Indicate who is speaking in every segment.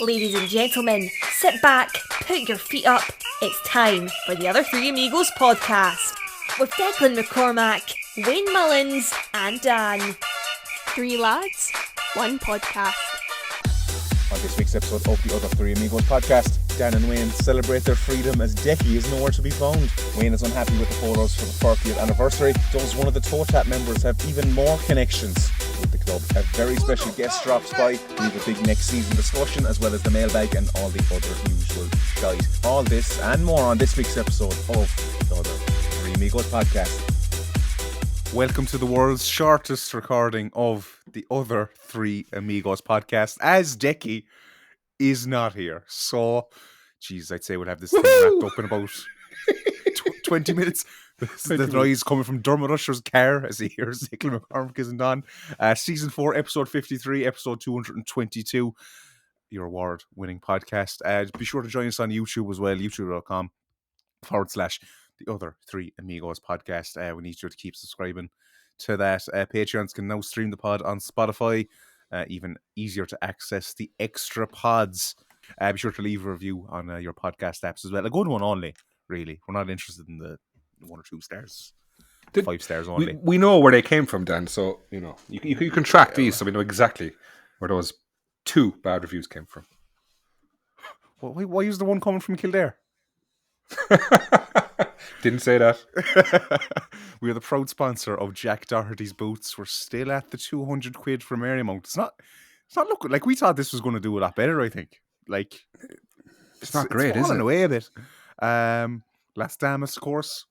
Speaker 1: Ladies and gentlemen, sit back, put your feet up. It's time for the Other Three Amigos podcast with Declan McCormack, Wayne Mullins, and Dan.
Speaker 2: Three lads, one podcast.
Speaker 3: On this week's episode of the Other Three Amigos podcast, Dan and Wayne celebrate their freedom as Decky is nowhere to be found. Wayne is unhappy with the photos for the 40th anniversary. Does one of the Toe Tap members have even more connections with the club? A very special guest drops by. We have a big next season discussion as well as the mailbag and all the other usual shite. All this and more on this week's episode of the Other Three Amigos podcast. Welcome to the world's shortest recording of the Other Three Amigos podcast, as Decky is not here. So, geez, I'd say we'll have this thing wrapped up in about 20 minutes. The noise coming from Dermot Usher's car as he hears Declan McCormack isn't on. Season 4, episode 53, episode 222, your award-winning podcast. Be sure to join us on YouTube as well, youtube.com/the Other Three Amigos podcast. We need you to keep subscribing to that. Patreons can now stream the pod on Spotify. Even easier to access the extra pods. Be sure to leave a review on your podcast apps as well. A good one only, really. We're not interested in the 1 or 2 stars. 5 stars only.
Speaker 4: We know where they came from, Dan. So you know you can track these, so we know exactly where those 2 bad reviews came from.
Speaker 3: Why is the one coming from Kildare?
Speaker 4: Didn't say that.
Speaker 3: We are the proud sponsor of Jack Doherty's boots. We're still at the 200 quid for Marymount. It's not looking like we thought this was going to do a lot better. I think
Speaker 4: it's not great, is it?
Speaker 3: Away a bit. Last Damas, of course,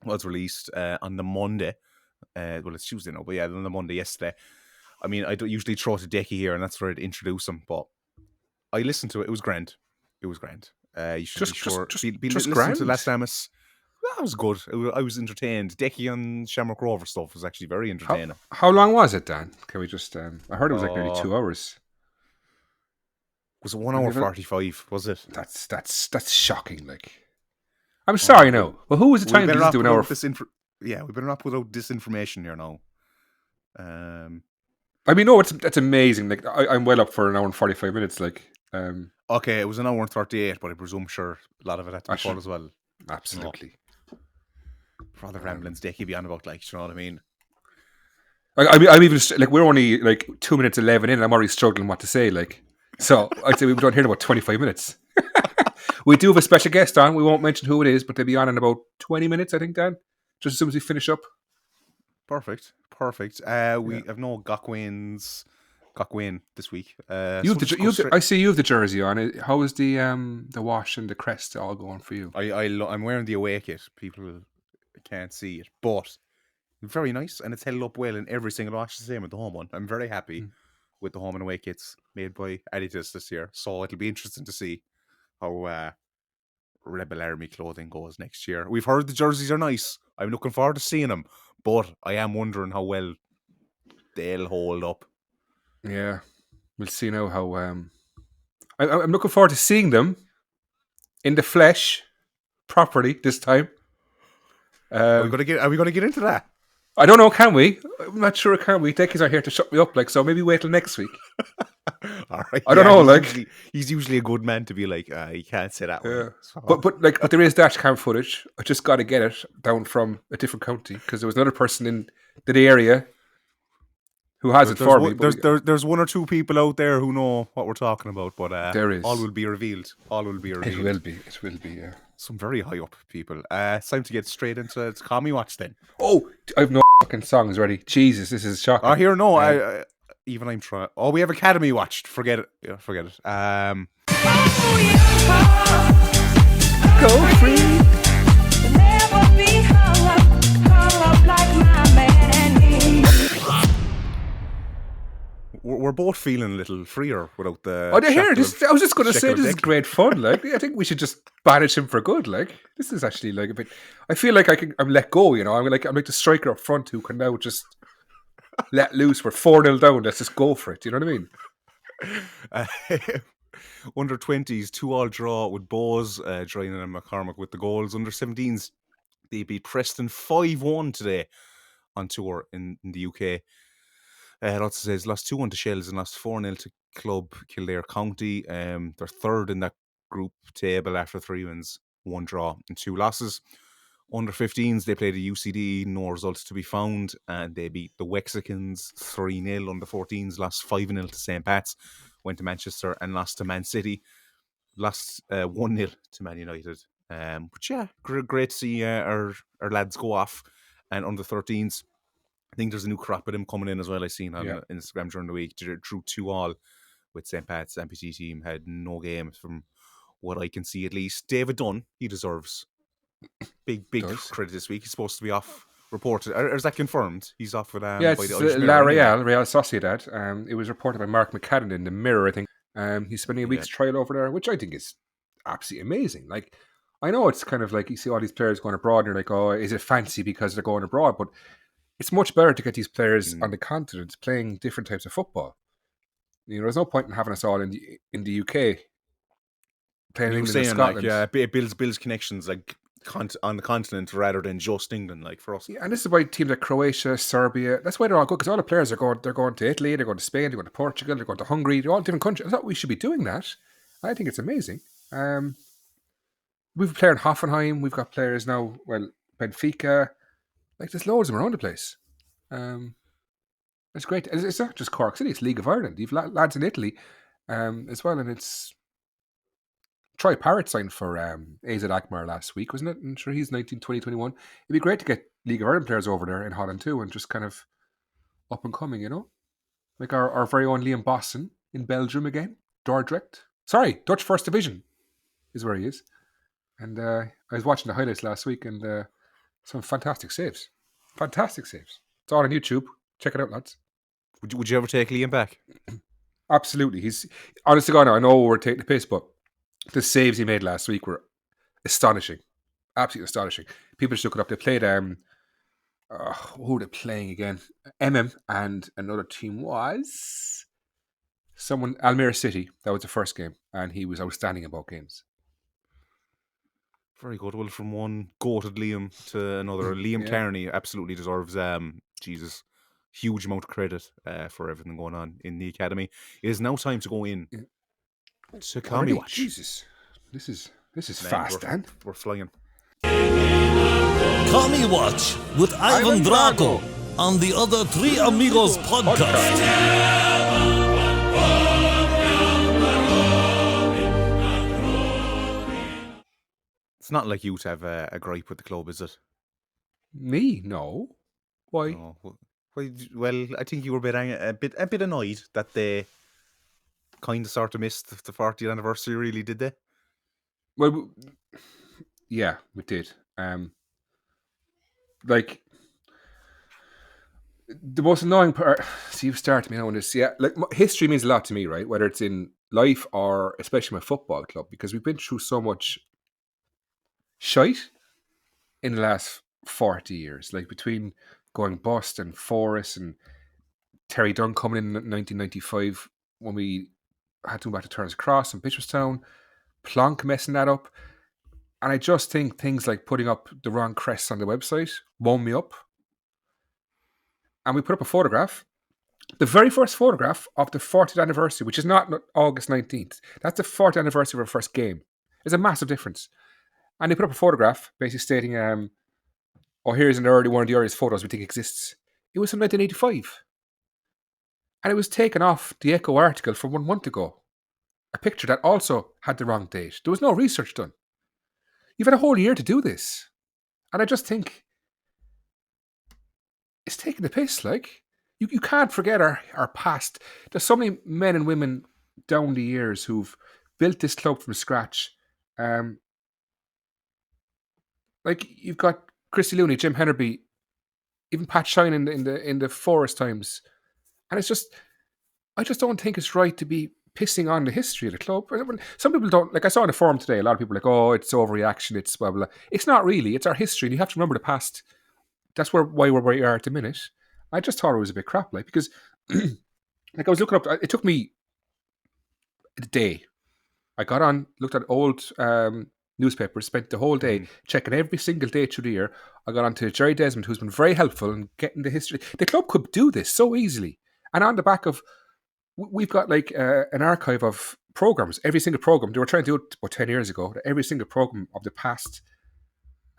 Speaker 3: was released on the Monday. Well, it's Tuesday now, but yeah, on the Monday yesterday. I mean, I don't usually throw to Decky here, and that's where I'd introduce him. But I listened to it. It was grand. You should be listening to Last Damas. That was good. I was entertained. Decky on Shamrock Rover stuff was actually very entertaining.
Speaker 4: How long was it, Dan? Can we just? I heard it was like nearly 2 hours.
Speaker 3: Was it 1 hour 45? Was it?
Speaker 4: That's shocking. Like, I'm sorry. No. Well, who was the time to do an hour?
Speaker 3: Yeah, we better not put out disinformation here now.
Speaker 4: I mean, no, that's amazing. Like, I'm well up for an hour and 45 minutes. Like,
Speaker 3: okay, it was an hour and 38, but I presume a lot of it had to be cut as well.
Speaker 4: Absolutely.
Speaker 3: For all the ramblings Decky be on about, like, you know what I mean?
Speaker 4: I'm even like, we're only like 2 minutes 11 in, and I'm already struggling what to say. Like, so I'd say we've done here in about 25 minutes. We do have a special guest on. We won't mention who it is, but they'll be on in about 20 minutes, I think, Dan. Just as soon as we finish up.
Speaker 3: Perfect. We have no Gockwayne this week.
Speaker 4: I see you have the jersey on. How is the wash and the crest all going for you?
Speaker 3: I'm wearing the away kit. People can't see it, but very nice, and it's held up well in every single wash. The same with the home one. I'm very happy with the home and away kits made by Adidas this year. So it'll be interesting to see how Rebel Army clothing goes next year. We've heard the jerseys are nice. I'm looking forward to seeing them, but I am wondering how well they'll hold up.
Speaker 4: Yeah, we'll see now how. I'm looking forward to seeing them in the flesh properly this time.
Speaker 3: Are we going to get into that?
Speaker 4: I don't know. Can we? I'm not sure. Can we? Decky's not here to shut me up. Like, so maybe wait till next week.
Speaker 3: All right.
Speaker 4: I don't know.
Speaker 3: He's usually a good man to be like, you can't say that.
Speaker 4: Yeah. So. But there is dash cam footage. I just got to get it down from a different county because there was another person in the area who has it for me.
Speaker 3: There's 1 or 2 people out there who know what we're talking about, but
Speaker 4: there is.
Speaker 3: All will be revealed. It
Speaker 4: will be. Yeah.
Speaker 3: Some very high up people. It's time to get straight into CommieWatch then.
Speaker 4: Oh, I have no fucking songs ready. Jesus, this is shocking.
Speaker 3: Oh, here, no. I'm trying. Oh, we have Academy Watched. Forget it. Yeah, forget it.
Speaker 4: Go free.
Speaker 5: Never be hung up like my man.
Speaker 3: We're both feeling a little freer without the.
Speaker 4: Oh, here. I was just going to say this is great fun. Like, I think we should just banish him for good. Like, this is actually like a bit. I feel like I'm let go. You know, I'm like the striker up front who can now just let loose. We're 4-0 down. Let's just go for it. You know what I mean?
Speaker 3: Under 20s, 2-2 draw with Bowes, joining in McCormack with the goals. Under 17s, they beat Preston 5-1 today on tour in the UK. Lots says lost 2-1 to Shells and lost 4-0 to club, Kildare County. They're third in that group table after 3 wins, 1 draw and 2 losses. Under 15s, they played a UCD, no results to be found, and they beat the Wexicans 3-0. Under 14s, lost 5-0 to St. Pat's, went to Manchester and lost to Man City, lost 1-0 to Man United. But yeah, great to see our lads go off. And under 13s, I think there's a new crop of them coming in as well. I seen on Instagram during the week. Drew 2-2 with St. Pat's. MPT team had no games from what I can see at least. David Dunn, he deserves big credit this week. He's supposed to be off reported. Or is that confirmed? He's off with
Speaker 4: it's
Speaker 3: by the Irish
Speaker 4: La
Speaker 3: Mirror,
Speaker 4: Real Sociedad. It was reported by Mark McCadden in the Mirror, I think. He's spending a week's trial over there, which I think is absolutely amazing. Like, I know it's kind of like you see all these players going abroad and you're like, oh, is it fancy because they're going abroad? But it's much better to get these players on the continent playing different types of football. You know, there's no point in having us all in the UK playing England and Scotland.
Speaker 3: Like, it builds connections like on the continent rather than just England, like for us.
Speaker 4: Yeah, and this is why teams like Croatia, Serbia, that's why they're all good, because all the players they're going to Italy, they're going to Spain, they're going to Portugal, they're going to Hungary, they're all different countries. I thought we should be doing that. I think it's amazing. We've a player in Hoffenheim, we've got players now, Benfica, like there's loads of them around the place. It's great. It's not just Cork City, it's League of Ireland. You've lads in Italy as well, and it's Troy Parrott signed for AZ Alkmaar last week, wasn't it? I'm sure he's 19, 20, 21. It'd be great to get League of Ireland players over there in Holland too, and just kind of up and coming, you know? Like our very own Liam Boston in Belgium again. Dordrecht. Sorry, Dutch First Division is where he is. And I was watching the highlights last week, and some fantastic saves. Fantastic saves. It's all on YouTube. Check it out, lads.
Speaker 3: Would you ever take Liam back?
Speaker 4: Absolutely. He's honest to God now, I know we're taking the piss, but the saves he made last week were astonishing. Absolutely astonishing. People should look it up. They played who are they playing again? And another team was Almere City. That was the first game, and he was outstanding in both games.
Speaker 3: Very good. Well, from one goated Liam to another, Liam Kearney absolutely deserves huge amount of credit for everything going on in the academy. It is now time to go in to CommieWatch.
Speaker 4: Jesus, this is fast, Dan.
Speaker 3: We're flying.
Speaker 6: CommieWatch with Ivan Drago on the Other Three Amigos podcast.
Speaker 3: It's not like you to have a gripe with the club, is it?
Speaker 4: Me? No. Why?
Speaker 3: No. Well, I think you were a bit annoyed that they kind of sort of missed the 40th anniversary, really, did they?
Speaker 4: Well, yeah, we did. Like, the most annoying part, see, you've started me on this, like, history means a lot to me, right? Whether it's in life or especially my football club, because we've been through so much shite in the last 40 years, like between going bust and Forrest and Terry Dunn coming in 1995 when we had to go back to Turner's Cross and Bishopstown, Plonk messing that up. And I just think things like putting up the wrong crests on the website wound me up. And we put up a photograph, the very first photograph of the 40th anniversary, which is not August 19th. That's the 40th anniversary of our first game. There's a massive difference. And they put up a photograph basically stating, here's one of the earliest photos we think exists. It was from 1985. And it was taken off the Echo article from 1 month ago. A picture that also had the wrong date. There was no research done. You've had a whole year to do this. And I just think it's taking the piss, like. You can't forget our past. There's so many men and women down the years who've built this club from scratch. Like, you've got Christy Looney, Jim Hennerby, even Pat Shine in the Forest times. And it's just, I just don't think it's right to be pissing on the history of the club. Some people don't, like I saw in the forum today, a lot of people are like, oh, it's overreaction, it's blah, blah, blah. It's not really, it's our history, and you have to remember the past. That's why we're where we are at the minute. I just thought it was a bit crap, like, because like I was looking up, it took me a day. I got on, looked at old newspapers, spent the whole day checking every single day through the year. I got on to Jerry Desmond, who's been very helpful in getting the history. The club could do this so easily. And on the back of we've got like an archive of programs. Every single program, they were trying to do it about 10 years ago. Every single program of the past,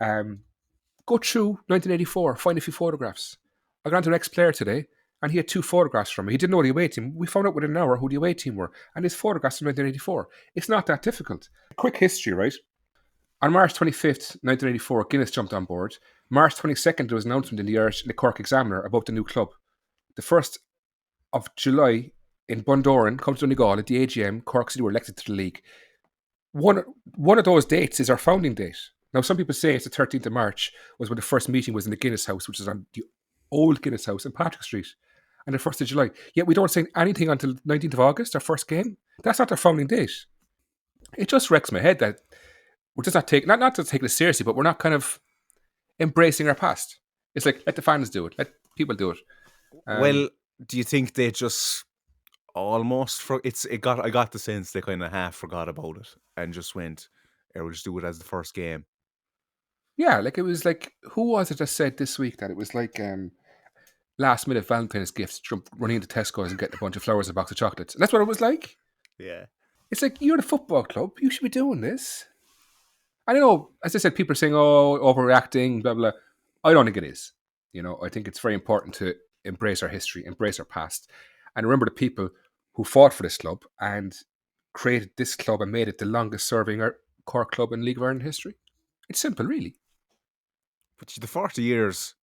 Speaker 4: go through 1984, find a few photographs. I got onto an ex-player today, and he had 2 photographs from me. He didn't know the away team. We found out within an hour who the away team were, and his photographs from 1984. It's not that difficult. Quick history, right? On March 25th, 1984, Guinness jumped on board. March 22nd, there was an announcement in the Cork Examiner about the new club. The 1st of July in Bundoran, comes to Donegal at the AGM, Cork City were elected to the league. One of those dates is our founding date. Now, some people say it's the 13th of March was when the first meeting was in the Guinness House, which is on the old Guinness House in Patrick Street, and the 1st of July. Yet we don't say anything until 19th of August, our first game. That's not their founding date. It just wrecks my head that we're just not taking, not to take it seriously, but we're not kind of embracing our past. It's like, let the fans do it. Let people do it.
Speaker 3: Well, do you think they just almost I got the sense they kind of half forgot about it and just went, we'll just do it as the first game.
Speaker 4: Yeah, like it was like, who was it that said this week that it was like last minute Valentine's gifts, running into Tesco's and getting a bunch of flowers and a box of chocolates. And that's what it was like.
Speaker 3: Yeah.
Speaker 4: It's like, you're the football club. You should be doing this. I don't know, as I said, people are saying, oh, overreacting, blah, blah. I don't think it is. You know, I think it's very important to embrace our history, embrace our past, and remember the people who fought for this club and created this club and made it the longest serving Cork club in League of Ireland history. It's simple, really.
Speaker 3: But the 40 years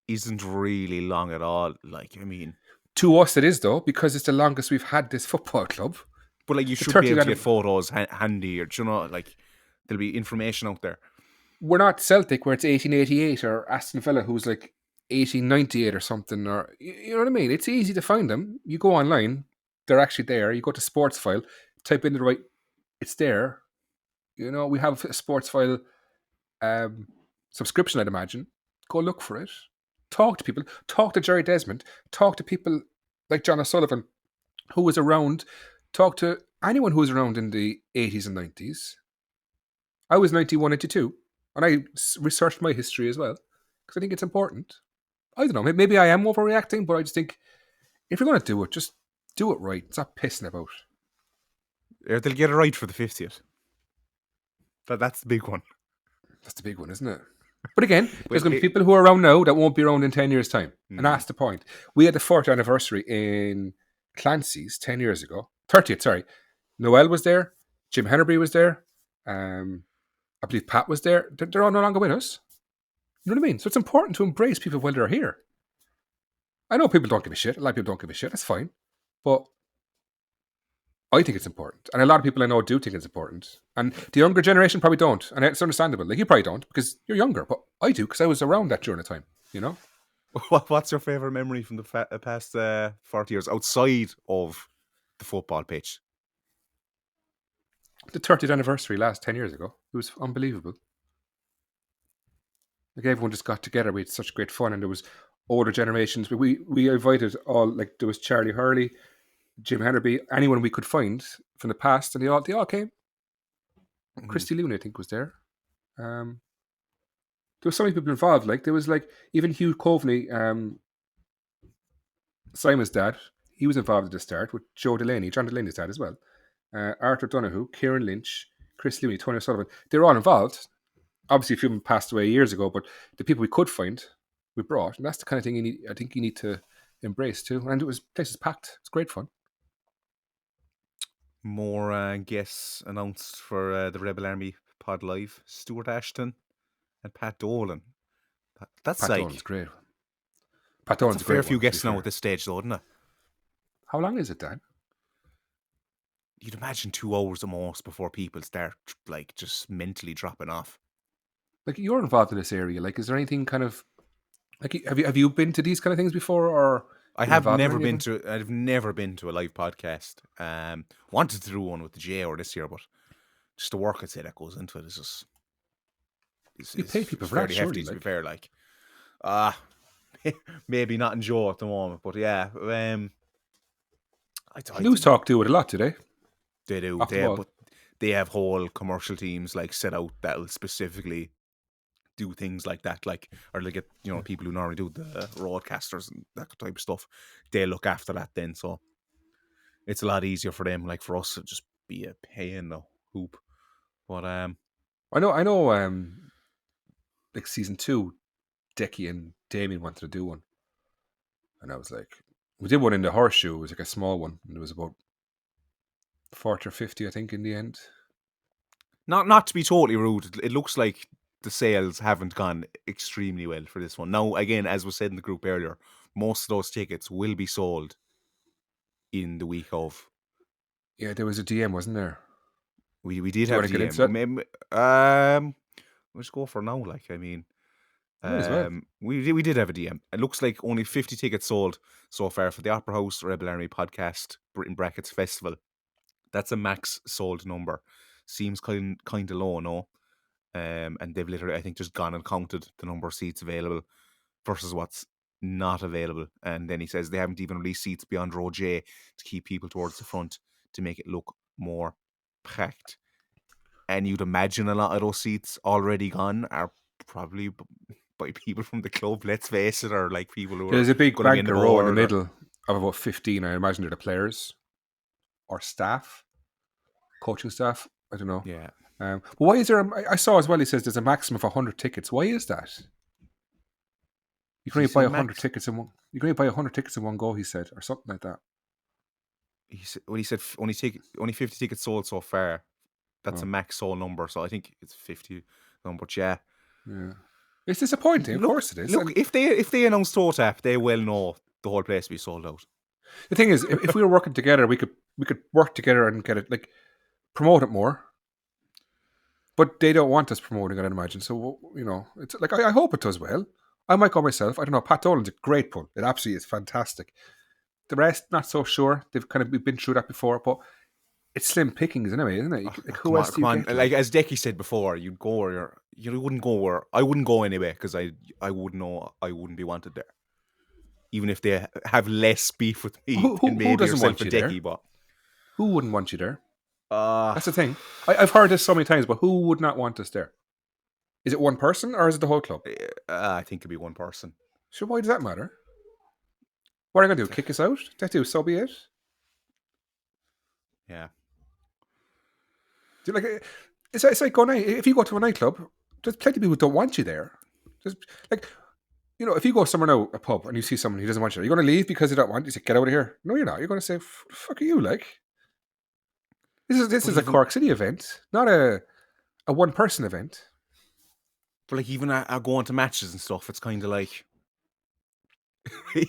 Speaker 3: isn't really long at all. Like, I mean,
Speaker 4: to us it is, though, because it's the longest we've had this football club.
Speaker 3: But like, you should be able to get photos handy, or, you know, like, there'll be information out there.
Speaker 4: We're not Celtic where it's 1888 or Aston Villa who's like 1898 or something, or you know what I mean? It's easy to find them. You go online, they're actually there. You go to Sports File, type in the right, it's there. You know, we have a Sports File subscription, I'd imagine. Go look for it. Talk to people. Talk to Jerry Desmond. Talk to people like John O'Sullivan, who was around. Talk to anyone who was around in the 80s and 90s. I was 91, 92, and I researched my history as well, because I think it's important. I don't know, maybe I am overreacting, but I just think if you're going to do it, just do it right. Stop pissing about.
Speaker 3: They'll get it right for the 50th. That's the big one.
Speaker 4: That's the big one, isn't it? But again, there's going to be people who are around now that won't be around in 10 years' time. Mm-hmm. And that's the point. We had the 4th anniversary in Clancy's 10 years ago. 30th, sorry. Noel was there. Jim Hennerby was there. I believe Pat was there. They're all no longer with us. You know what I mean? So it's important to embrace people while they're here. I know people don't give a shit. A lot of people don't give a shit. That's fine. But I think it's important. And a lot of people I know do think it's important. And the younger generation probably don't. And it's understandable. Like, you probably don't because you're younger. But I do because I was around that during the time, you know?
Speaker 3: What's your favourite memory from the past 40 years outside of the football pitch?
Speaker 4: The 30th anniversary last 10 years ago. It was unbelievable. Like, everyone just got together. We had such great fun, and there was older generations. We invited all, like, there was Charlie Hurley, Jim Hennerby, anyone we could find from the past, and they all came. Mm-hmm. Christy Looney, I think, was there. There were so many people involved. Like, there was, like, even Hugh Coveney, Simon's dad, he was involved at the start with John Delaney's dad as well. Arthur Donoghue, Kieran Lynch, Chris Looney, Tony O'Sullivan. They were all involved. Obviously, a few of them passed away years ago, but the people we could find, we brought. And that's the kind of thing I think you need to embrace too. And it was places packed. It's great fun.
Speaker 3: More guests announced for the Rebel Army Pod Live. Stuart Ashton and Pat Dolan. Pat
Speaker 4: Dolan's great. Pat Dolan's
Speaker 3: a fair few guests now at this stage, though, isn't it?
Speaker 4: How long is it, Dan?
Speaker 3: You'd imagine 2 hours at most before people start, like, just mentally dropping off.
Speaker 4: Like, you're involved in this area. Like, is there anything kind of, like, have you been to these kind of things before, or?
Speaker 3: I've never been to a live podcast. Wanted to do one with the JR this year, but just the work I'd say that goes into it is just.
Speaker 4: You pay people for that,
Speaker 3: hefty, to be fair. Like, maybe not in Joe at the moment, but yeah.
Speaker 4: News Talk do it a lot today.
Speaker 3: They do. But they have whole commercial teams like set out that'll specifically do things like that, like, or they get, you know, people who normally do the broadcasters and that type of stuff. They look after that then. So it's a lot easier for them. Like for us, it'd just be a pain in the hoop. But
Speaker 4: I know. Like season 2, Decky and Damien wanted to do one, and I was like, we did one in the Horseshoe. It was like a small one, and it was about 40 or 50, I think, in the end.
Speaker 3: not to be totally rude, it looks like the sales haven't gone extremely well for this one. Now, again, as was said in the group earlier, most of those tickets will be sold in the week of.
Speaker 4: Yeah, there was a DM, wasn't there?
Speaker 3: We did
Speaker 4: Do you
Speaker 3: have
Speaker 4: want to get into it?
Speaker 3: Let's go for now. Like, I mean,
Speaker 4: Might as well.
Speaker 3: we did have a DM. It looks like only 50 tickets sold so far for the Opera House Rebel Army podcast in brackets festival. That's a max sold number. Seems kind of low, no? And they've literally, I think, just gone and counted the number of seats available versus what's not available. And then he says they haven't even released seats beyond row J to keep people towards the front to make it look more packed. And you'd imagine a lot of those seats already gone are probably by people from the club, let's face it, or like people who
Speaker 4: There's
Speaker 3: are
Speaker 4: a big
Speaker 3: gonna be in
Speaker 4: banker
Speaker 3: the
Speaker 4: row in the
Speaker 3: board
Speaker 4: middle of about 15. I imagine they're the players or staff, coaching staff. I don't know.
Speaker 3: Yeah.
Speaker 4: But why is there? I saw as well. He says there's a maximum of 100 tickets. Why is that? You can only buy 100 tickets in one. You can only buy 100 tickets in one go. He said, or something like that.
Speaker 3: He said only 50 tickets sold so far. That's a max sold number. So I think it's 50 number. Yeah.
Speaker 4: It's disappointing. Of course it is.
Speaker 3: Look, if they announce toe tap, they will know the whole place will be sold out.
Speaker 4: The thing is, if we were working together, we could work together and get it, like, promote it more. But they don't want us promoting it, I'd imagine. So, it's like, I hope it does well. I might go myself. I don't know. Pat Dolan's a great pull. It absolutely is fantastic. The rest, not so sure. We've been through that before, but it's slim pickings anyway, isn't it? Like, who else do you get?
Speaker 3: Like, as Decky said before, you'd go where you wouldn't go where I wouldn't go anyway because I wouldn't know I wouldn't be wanted there. Even if they have less beef with me than maybe
Speaker 4: doesn't want you
Speaker 3: Decky,
Speaker 4: there?
Speaker 3: but
Speaker 4: Who wouldn't want you there? That's the thing. I've heard this so many times, but who would not want us there? Is it one person or is it the whole club?
Speaker 3: I think it'd be one person.
Speaker 4: So why does that matter? What are they going to do? Kick us out? That do, so be it.
Speaker 3: Yeah.
Speaker 4: It's like going. If you go to a nightclub, there's plenty of people who don't want you there. Just like, if you go somewhere now, a pub, and you see someone who doesn't want you there, you're going to leave because they don't want you. You say, get out of here. No, you're not. You're going to say, fuck are you, like? This is a Cork City event, not a one-person event.
Speaker 3: But like, even I go on to matches and stuff, it's kind of like,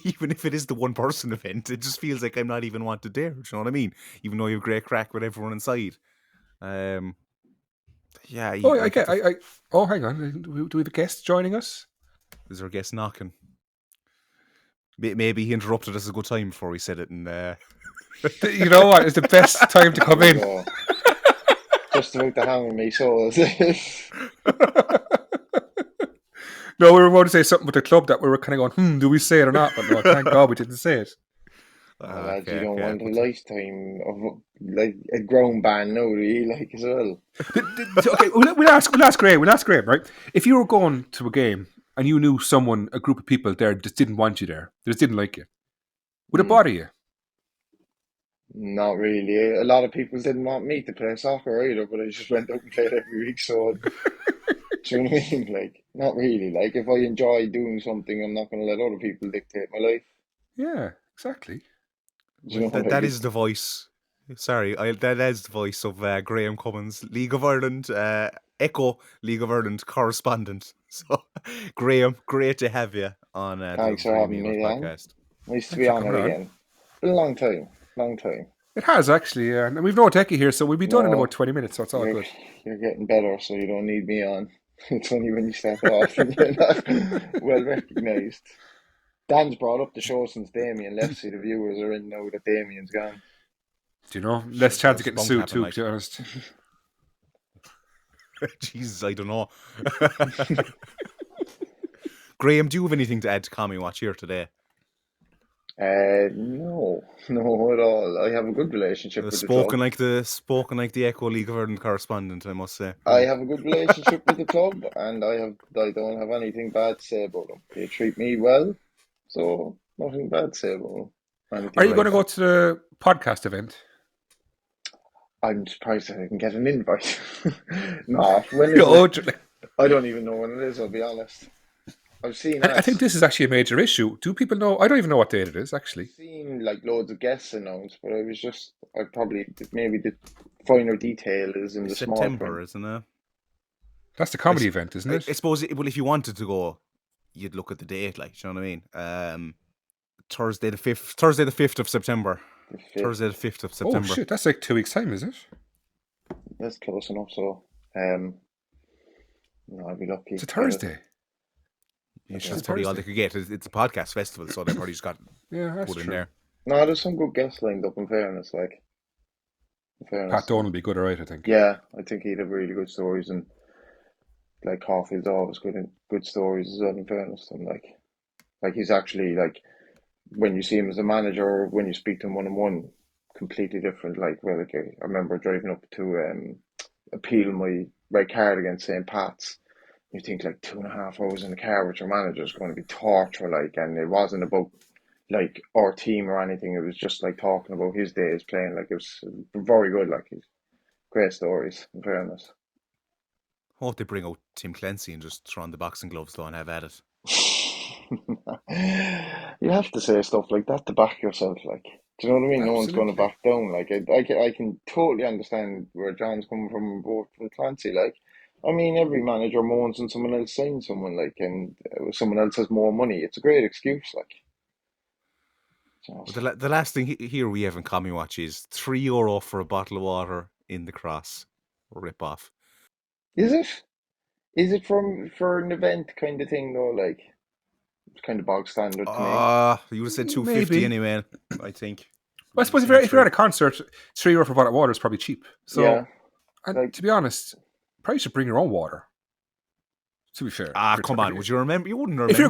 Speaker 3: even if it is the one-person event, it just feels like I'm not even wanted there. Do you know what I mean? Even though you have great crack with everyone inside. Yeah.
Speaker 4: Hang on. Do we have a guest joining us?
Speaker 3: Is there a guest knocking? Maybe he interrupted us a good time before we said it, and
Speaker 4: you know what? It's the best time to come in.
Speaker 7: Just about to hammer me, so is it?
Speaker 4: No, we were about to say something with the club that we were kind of going, do we say it or not? But no, thank God we didn't say it.
Speaker 7: Lads, you don't want a lifetime of like a grown band now, really, like as well.
Speaker 4: Okay, we'll ask Graham. Right? If you were going to a game and you knew a group of people there just didn't want you there, they just didn't like you, would it bother you?
Speaker 7: Not really. A lot of people didn't want me to play soccer either, but I just went out and played every week. So, do you know what I mean? Like, not really. Like, if I enjoy doing something, I'm not going to let other people dictate my life.
Speaker 4: Yeah, exactly.
Speaker 3: That is the voice. Sorry, that is the voice of Graham Cummins, League of Ireland, Echo League of Ireland correspondent. So, Graham, great to have you on
Speaker 7: Thanks for having me
Speaker 3: podcast.
Speaker 7: Nice to be on it again. Been a long time.
Speaker 4: It has actually, and we've no techie here, so we'll be done in about 20 minutes, so it's all good.
Speaker 7: You're getting better, so you don't need me on. It's only when you start off and you're not well recognised. Dan's brought up the show since Damien left, so the viewers are in now that Damien's gone.
Speaker 4: Do you know? Less chance of getting sued too, to be honest.
Speaker 3: Jesus, I don't know. Graham, do you have anything to add to CommieWatch here today?
Speaker 7: No at all. I have a good relationship with the club.
Speaker 3: Spoken like the Echo League of Ireland correspondent, I must say.
Speaker 7: I have a good relationship with the club, and I don't have anything bad to say about them. They treat me well, so nothing bad to say about them. anything
Speaker 4: Are you going
Speaker 7: right.
Speaker 4: to go to the podcast event?
Speaker 7: I'm surprised that I can get an invite. No, when is
Speaker 4: Oh,
Speaker 7: it? I don't even know when it is, I'll be honest. I've seen
Speaker 4: I think
Speaker 7: ads.
Speaker 4: this is actually a major issue. Do people know? I don't even know what date it is,
Speaker 7: I've
Speaker 4: actually.
Speaker 7: seen like loads of guests announced, but I probably, maybe the finer detail is in the small
Speaker 8: September,
Speaker 7: print.
Speaker 8: isn't it?
Speaker 4: That's the comedy event, isn't
Speaker 8: I
Speaker 4: it?
Speaker 8: suppose, well, if you wanted to go, you'd look at the date, like, do you know what I mean? Thursday the 5th of September.
Speaker 7: The 5th.
Speaker 8: Thursday the 5th of
Speaker 4: Oh,
Speaker 8: September.
Speaker 4: shit. That's like 2 weeks' time, is it?
Speaker 7: That's close enough, so no, I'd be lucky.
Speaker 4: It's a
Speaker 7: to get it.
Speaker 4: Thursday.
Speaker 8: Yeah,
Speaker 4: It's
Speaker 8: that's probably all they could get. It's a podcast festival, so they probably just got
Speaker 4: Yeah, that's
Speaker 8: put in
Speaker 4: true.
Speaker 8: there.
Speaker 7: No, there's some good guests lined up, in fairness, like. In fairness.
Speaker 4: Pat Donald will be good, alright, I think.
Speaker 7: Yeah, I think he'd have really good stories, and like Caulfield's always good stories as well, in fairness. And like he's actually, like, when you see him as a manager, when you speak to him one-on-one, completely different. Like, well, like, I remember driving up to appeal my red card against St. Pat's. You think like 2.5 hours in the car with your manager is going to be torture, like, and it wasn't about like our team or anything. It was just like talking about his days playing. Like, it was very good. Like, he's great stories, in fairness.
Speaker 8: Hope they bring out Tim Clancy and just throw on the boxing gloves though and have at it.
Speaker 7: You have to say stuff like that to back yourself, like. Do you know what I mean? No one's going to back down. Like, I can totally understand where John's coming from, both from Clancy. Like, I mean, every manager moans when someone else signs someone, like, and someone else has more money. It's a great excuse, like.
Speaker 8: But the last thing here we have in CommieWatch is €3 for a bottle of water in the cross. Rip off.
Speaker 7: Is it? Is it for an event kind of thing though? Like, it's kind of bog standard to me.
Speaker 8: You would have said $2.50 anyway, I think.
Speaker 4: Well, I suppose if you're at a concert, €3 for a bottle of water is probably cheap. So,
Speaker 7: Yeah.
Speaker 4: And
Speaker 7: Like-
Speaker 4: to be honest, probably should bring your own water. To be fair.
Speaker 8: Come on, would you remember? You wouldn't remember.
Speaker 4: If you're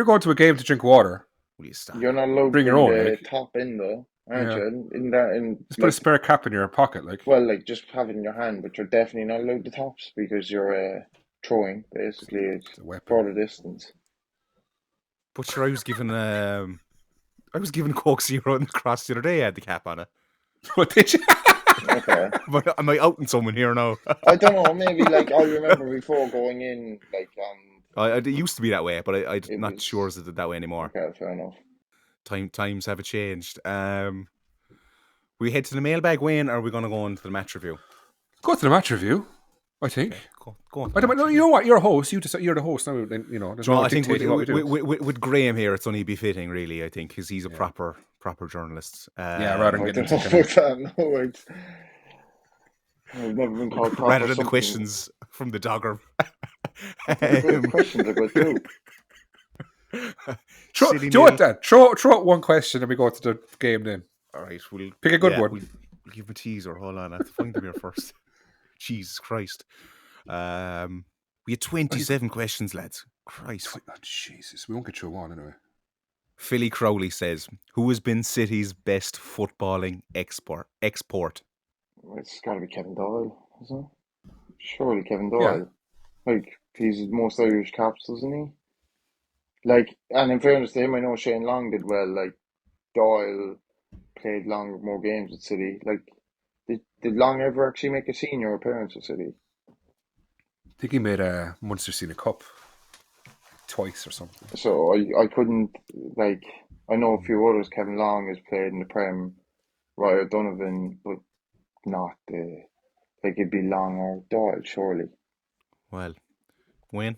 Speaker 4: going to a game to drink water,
Speaker 8: will you stop?
Speaker 7: You're not allowed
Speaker 4: Bring
Speaker 7: to
Speaker 4: your own,
Speaker 7: the
Speaker 4: like.
Speaker 7: top in though, aren't
Speaker 4: Yeah.
Speaker 7: you? In that,
Speaker 4: just put a spare cap in your pocket, like.
Speaker 7: well, like, just have it in your hand, but you're definitely not allowed the tops because you're throwing, basically. It's
Speaker 4: a weapon.
Speaker 7: for the distance.
Speaker 8: But sure, I was given Coke Zero in the cross the other day. I had the cap on it.
Speaker 4: What did you?
Speaker 7: Okay.
Speaker 8: But am I outing someone here now?
Speaker 7: I don't know, maybe, like, I remember before going in, like,
Speaker 8: It used to be that way, but I'm not
Speaker 7: was-
Speaker 8: sure it's that way anymore.
Speaker 7: okay, fair enough.
Speaker 8: Times have changed. We head to the mailbag, Wayne, or are we going to go on to the match review?
Speaker 4: Go to the match review, I think.
Speaker 8: Go on.
Speaker 4: I don't know. You know what? You're a host. You're the host now. Then, you know. There's no
Speaker 8: I think
Speaker 4: dictating what we do.
Speaker 8: with Graham here, it's only befitting, really. I think because he's a proper journalist.
Speaker 4: Rather than
Speaker 7: I
Speaker 4: getting
Speaker 7: don't know
Speaker 4: into
Speaker 7: about that, no, I've never been called proper
Speaker 8: rather than the
Speaker 7: something.
Speaker 8: questions from the dogger.
Speaker 7: The questions are good too.
Speaker 4: do you know what, Dan? Throw out one question and we go to the game then.
Speaker 8: All right, we'll
Speaker 4: Pick a good one.
Speaker 8: We'll give him a teaser. Hold on, I have to find them here first. Jesus Christ. We had 27 questions, lads. Christ.
Speaker 4: Oh, Jesus, we won't get through one anyway.
Speaker 8: Philly Crowley says, who has been City's best footballing export?
Speaker 7: It's got to be Kevin Doyle, isn't it? Surely Kevin Doyle. Like, he's the most Irish caps, doesn't he? Like, and in fairness to him, I know Shane Long did well. Like, Doyle played more games at City. Like, did Long ever actually make a senior appearance at City?
Speaker 4: I think he made a Munster Senior Cup twice or something.
Speaker 7: So I couldn't, like, I know a few others. Kevin Long has played in the Prem, Ryan Donovan, but not like, it'd be Long or Doyle, surely.
Speaker 8: Well, Wayne?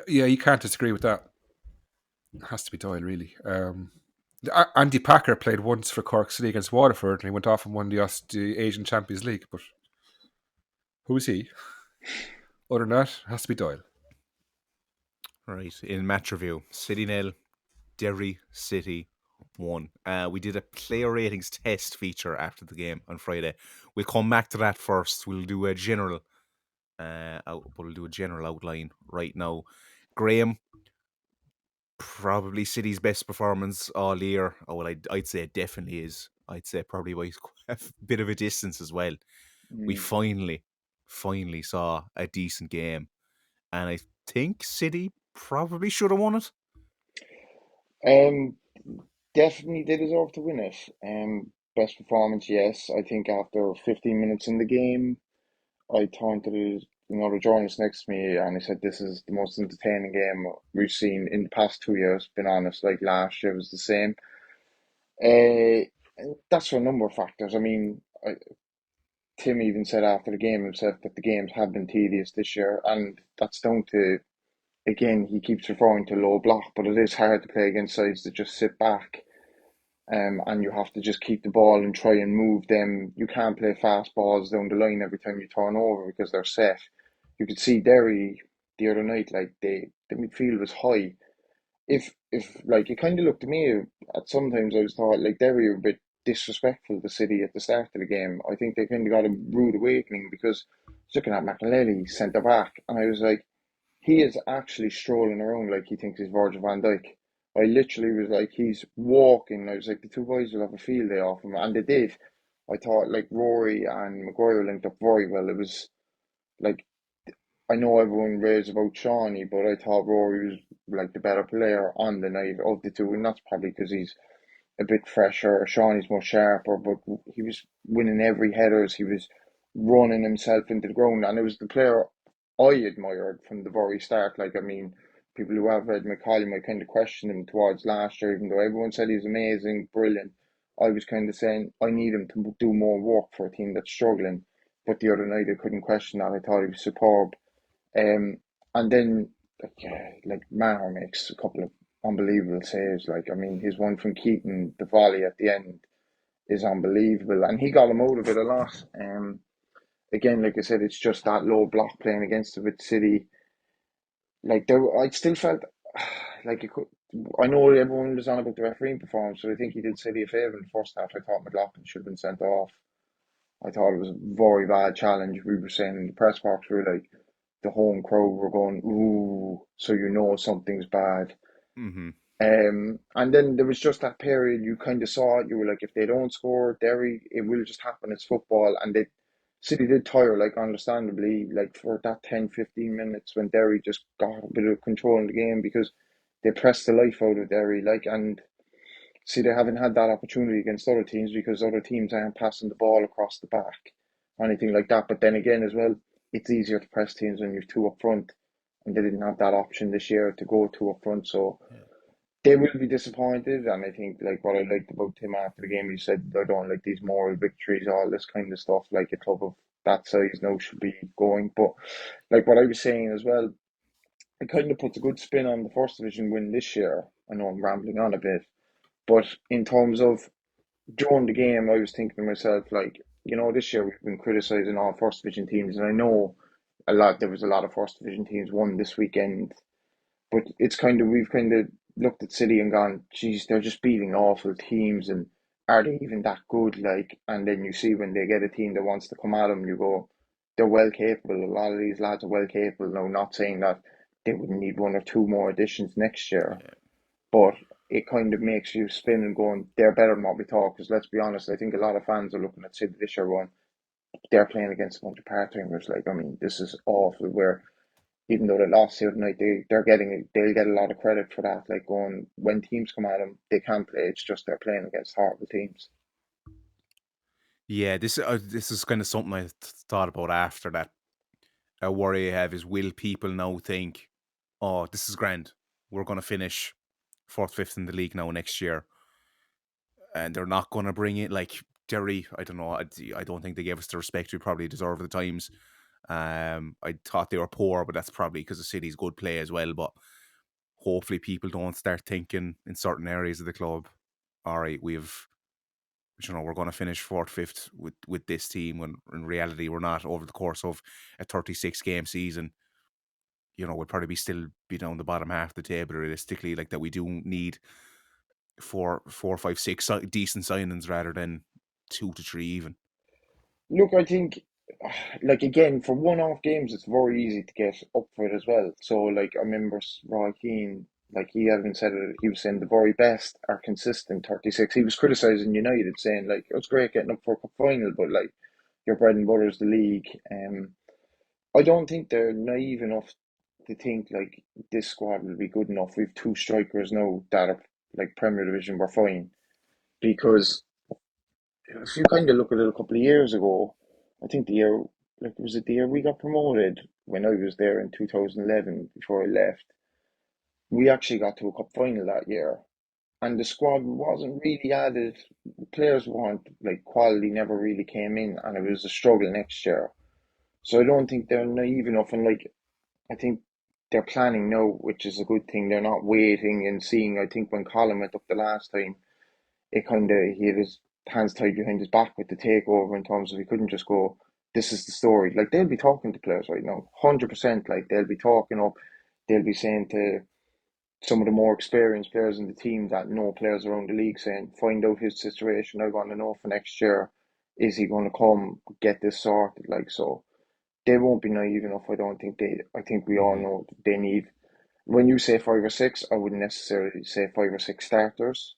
Speaker 4: You can't disagree with that. It has to be Doyle, really. Andy Packer played once for Cork City against Waterford and he went off and won the Asian Champions League, but who is he? Other than that, it has to be Doyle.
Speaker 8: Right, in match review, City 0, Derry City 1. We did a player ratings test feature after the game on Friday. We'll come back to that first. We'll do a general outline right now. Graham, probably City's best performance all year. Oh, well, I'd say it definitely is. I'd say probably by a bit of a distance as well. We finally saw a decent game, and I think City probably should have won it.
Speaker 7: Definitely they deserve to win it. Best performance, yes. I think after 15 minutes in the game, I turned to the journalist next to me and I said, "This is the most entertaining game we've seen in the past 2 years." Been honest, like last year was the same. Uh, that's for a number of factors. I mean, Tim even said after the game himself that the games have been tedious this year, and that's down to, again, he keeps referring to low block, but it is hard to play against sides that just sit back. And you have to just keep the ball and try and move them. You can't play fast balls down the line every time you turn over because they're set. You could see Derry the other night, like the midfield was high. If like it kind of looked to me at sometimes I was thought like Derry were a bit disrespectful to City at the start of the game. I think they kind of got a rude awakening because I was looking at McAlely centre back and I was like, he is actually strolling around like he thinks he's Virgil van Dijk. I literally was like, he's walking. I was like, the two boys will have a field day off him, and they did. I thought like Rory and Maguire linked up very well. It was like, I know everyone raves about Shawnee, but I thought Rory was like the better player on the night of the two, and that's probably because he's a bit fresher. Shawnee's more sharper, but he was winning every headers. He was running himself into the ground, and it was the player I admired from the very start. Like, I mean, people who have read McCauley might kind of question him towards last year, even though everyone said he was amazing, brilliant. I was kind of saying I need him to do more work for a team that's struggling. But the other night I couldn't question that. I thought he was superb. Um, and then like Maher makes a couple of unbelievable saves. Like, I mean, his one from Keaton, the volley at the end, is unbelievable, and he got him out of it a lot. Again, like I said, it's just that low block playing against it with City. Like I still felt like it could. I know everyone was on about the refereeing performance, but I think he did City a favour in the first half. I thought McLaughlin should have been sent off. I thought it was a very bad challenge. We were saying in the press box, we were like, the home crowd were going, ooh, so you know something's bad.
Speaker 8: Mm-hmm.
Speaker 7: And then there was just that period you kind of saw it. You were like, if they don't score, Derry, it will just happen. It's football. And City did tire, like, understandably, like for that 10, 15 minutes when Derry just got a bit of control in the game because they pressed the life out of Derry. Like, and see, they haven't had that opportunity against other teams because other teams aren't passing the ball across the back or anything like that. But then again, as well, it's easier to press teams when you've two up front, and they didn't have that option this year to go two up front. So they will be disappointed. And I think, like, what I liked about Tim after the game, he said they don't like these moral victories, all this kind of stuff. Like, a club of that size now should be going. But like what I was saying as well, it kind of puts a good spin on the first division win this year. I know I'm rambling on a bit, but in terms of during the game, I was thinking to myself, like, this year we've been criticising all first division teams, and I know there was a lot of first division teams won this weekend, but we've kind of looked at City and gone, geez, they're just beating awful teams, and are they even that good? Like, and then you see when they get a team that wants to come at them, you go, they're well capable. A lot of these lads are well capable. Now, not saying that they would need one or two more additions next year, but it kind of makes you spin and going, they're better than what we thought. Because let's be honest, I think a lot of fans are looking at City this year going, they're playing against a bunch of part-timers. Like, I mean, this is awful. Where even though they lost the other night, they'll get a lot of credit for that. Like, going, when teams come at them, they can play. It's just they're playing against horrible teams.
Speaker 8: Yeah, this is kind of something I thought about after that. A worry I have is, will people now think, oh, this is grand, we're going to finish 4th, 5th in the league now next year, and they're not going to bring it like Derry. I don't know. I don't think they gave us the respect we probably deserve at the times. I thought they were poor, but that's probably because the City's good play as well. But hopefully people don't start thinking in certain areas of the club, all right, we're going to finish 4th, 5th with this team, when in reality we're not. Over the course of a 36 game season, we'll probably still be down the bottom half of the table realistically. Like, that we do need four, five, six decent signings rather than 2 to 3 even.
Speaker 7: Look, I think, like, again, for one-off games, it's very easy to get up for it as well. So, like, I remember Roy Keane, like, he even said it, he was saying the very best are consistent 36. He was criticising United, saying, like, it's great getting up for a cup final, but, like, your bread and butter is the league. I don't think they're naive enough to think, like, this squad will be good enough. We've two strikers now that are like Premier Division were fine. Because if you kind of look at it a couple of years ago, I think was it the year we got promoted when I was there in 2011 before I left? We actually got to a cup final that year, and the squad wasn't really added. Players weren't like quality never really came in, and it was a struggle next year. So I don't think they're naive enough, and like I think they're planning now, which is a good thing. They're not waiting and seeing. I think when Colin went up the last time, it kind of he had his hands tied behind his back with the takeover in terms of he couldn't just go. This is the story. Like they'll be talking to players right now, 100%. Like they'll be talking up. They'll be saying to some of the more experienced players in the team that know players around the league, saying, "Find out his situation. I want to know for next year. Is he going to come get this sorted?" Like so, they won't be naive enough. I don't think they. I think we all know that they need. When you say 5 or 6, I wouldn't necessarily say 5 or 6 starters,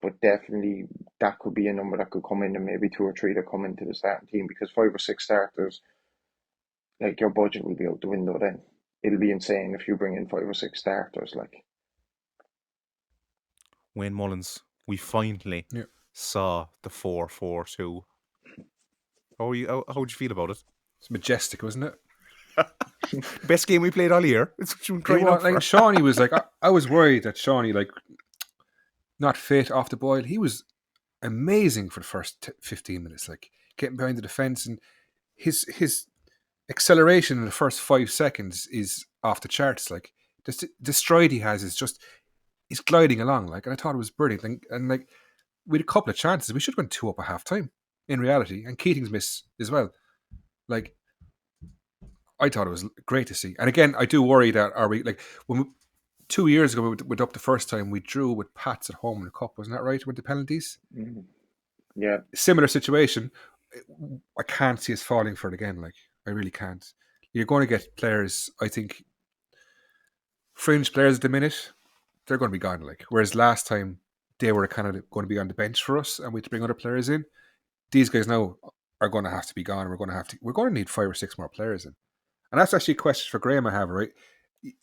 Speaker 7: but definitely that could be a number that could come in, and maybe 2 or 3 that come into the starting team, because 5 or 6 starters, like your budget will be out the window then. It'll be insane if you bring in 5 or 6 starters. Like
Speaker 8: Wayne Mullins, we finally saw the 4-4-2. How would you feel about it?
Speaker 4: It's majestic, wasn't it?
Speaker 8: Best game we played all year. It's what you've been crying out for.
Speaker 4: Like Shawnee was like, I was worried that Shawnee, like, not fit off the boil. He was amazing for the first 15 minutes, like getting behind the defense, and his acceleration in the first 5 seconds is off the charts. Like the stride he has is just he's gliding along. Like, and I thought it was brilliant. And like we had a couple of chances. We should have went 2 up at half time in reality, and Keating's miss as well. Like, I thought it was great to see. And again, I do worry that when we, 2 years ago we went up the first time, we drew with Pats at home in the cup, wasn't that right? With the penalties,
Speaker 7: yeah,
Speaker 4: similar situation. I can't see us falling for it again. Like, I really can't. You're going to get players, I think, fringe players at the minute, they're going to be gone. Like, whereas last time they were kind of going to be on the bench for us, and we had to bring other players in. These guys now are going to have to be gone. We're going to need 5 or 6 more players in. And that's actually a question for Graham I have, right?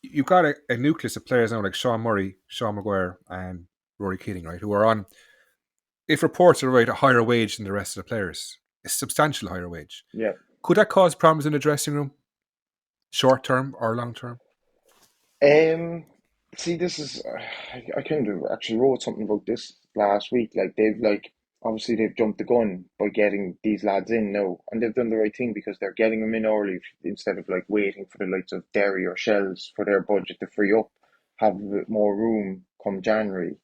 Speaker 4: You've got a nucleus of players now like Sean Murray, Sean Maguire, and Rory Keating, right? Who are on, if reports are right, a higher wage than the rest of the players. A substantial higher wage.
Speaker 7: yeah.
Speaker 4: Could that cause problems in the dressing room? Short term or long term?
Speaker 7: See, this is I kind of actually wrote something about this last week. Like obviously they've jumped the gun by getting these lads in now, and they've done the right thing because they're getting them in early instead of like waiting for the likes of Derry or Shells for their budget to free up, have a bit more room come January.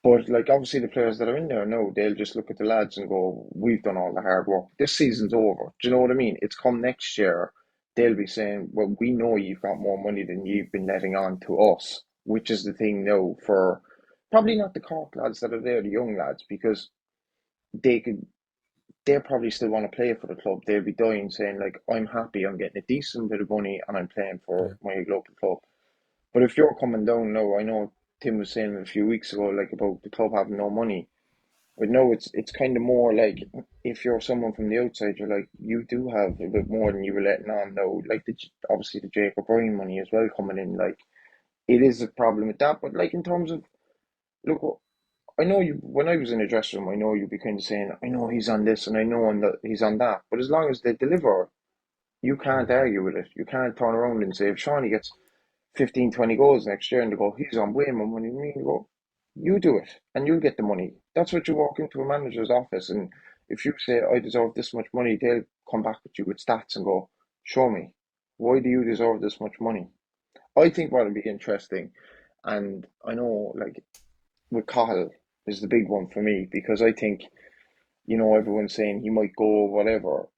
Speaker 7: But like obviously the players that are in there now, they'll just look at the lads and go, "We've done all the hard work. This season's over." Do you know what I mean? It's come next year. They'll be saying, "Well, we know you've got more money than you've been letting on to us," which is the thing now for probably not the Cork lads that are there, the young lads, because they could they probably still want to play for the club. They'll be dying saying like, "I'm happy, I'm getting a decent bit of money and I'm playing for my local club." But if you're coming down now, I know Tim was saying a few weeks ago like about the club having no money. But no, it's kind of more like if you're someone from the outside, you're like you do have a bit more than you were letting on. Now, like obviously the Jake O'Brien money as well coming in, like it is a problem with that. But like in terms of look, I know you when I was in the dressing room, I know you'd be kind of saying, I know he's on this and I know he's on that. But as long as they deliver, you can't argue with it. You can't turn around and say if Shawnee gets 15, 20 goals next year and they go, he's on way more money than me. You go, you do it and you'll get the money. That's what you walk into a manager's office, and if you say, I deserve this much money, they'll come back with you with stats and go, show me. Why do you deserve this much money? I think what would be interesting, and I know like with Cahill is the big one for me because I think, everyone's saying he might go or whatever.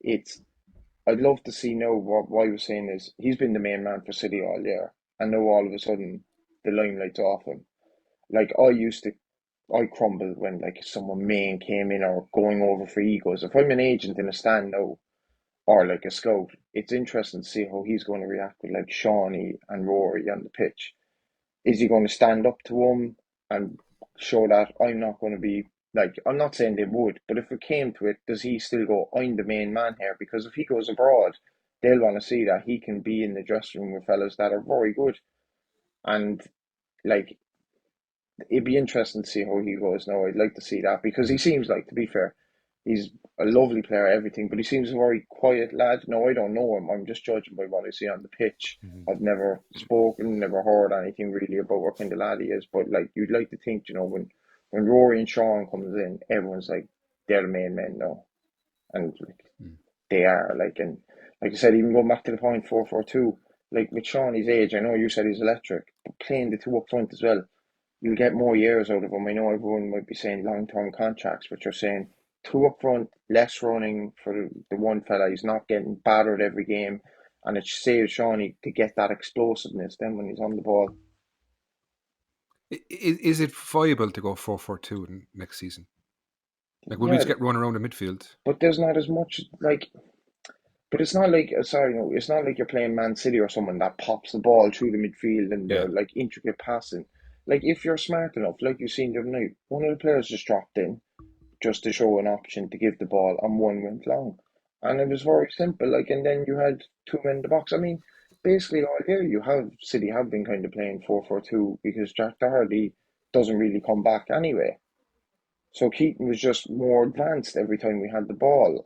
Speaker 7: I'd love to see now what I was saying is he's been the main man for City all year, and now all of a sudden the limelight's off him. Like I crumbled when like someone main came in or going over for egos. If I'm an agent in a stand now or like a scout, it's interesting to see how he's going to react with like Shawnee and Rory on the pitch. Is he going to stand up to him and show that I'm not going to be like, I'm not saying they would, but if it came to it, does he still go, I'm the main man here? Because if he goes abroad, they'll want to see that he can be in the dressing room with fellas that are very good. And like it'd be interesting to see how he goes now. I'd like to see that because he seems like, to be fair, he's a lovely player, everything, but he seems a very quiet lad. No, I don't know him. I'm just judging by what I see on the pitch. I've never spoken, never heard anything really about what kind of lad he is. But like, you'd like to think, when Rory and Sean comes in, everyone's like, they're the main men now, and like, they are like, and like I said, even going back to the point 4-4-2, like with Sean, his age, I know you said he's electric, but playing the two up front as well, you'll get more years out of him. I know everyone might be saying long-term contracts, but you're saying two up front, less running for the one fella. He's not getting battered every game, and it saves Shawnee to get that explosiveness then when he's on the ball.
Speaker 4: Is it viable to go 4-4-2 next season? Like, will we
Speaker 7: Yeah,
Speaker 4: just get run around the midfield?
Speaker 7: but there's not as much like. But it's not like sorry, no, it's not like you're playing Man City or someone that pops the ball through the midfield and
Speaker 4: Yeah.
Speaker 7: they're like intricate passing. Like if you're smart enough, like you've seen the other night, one of the players just dropped in just to show an option to give the ball, and one went long. And it was very simple. Like, and then you had two men in the box. I mean, basically all year you have City have been kind of playing 4-4-2 because Jack Doherty doesn't really come back anyway. So Keaton was just more advanced every time we had the ball.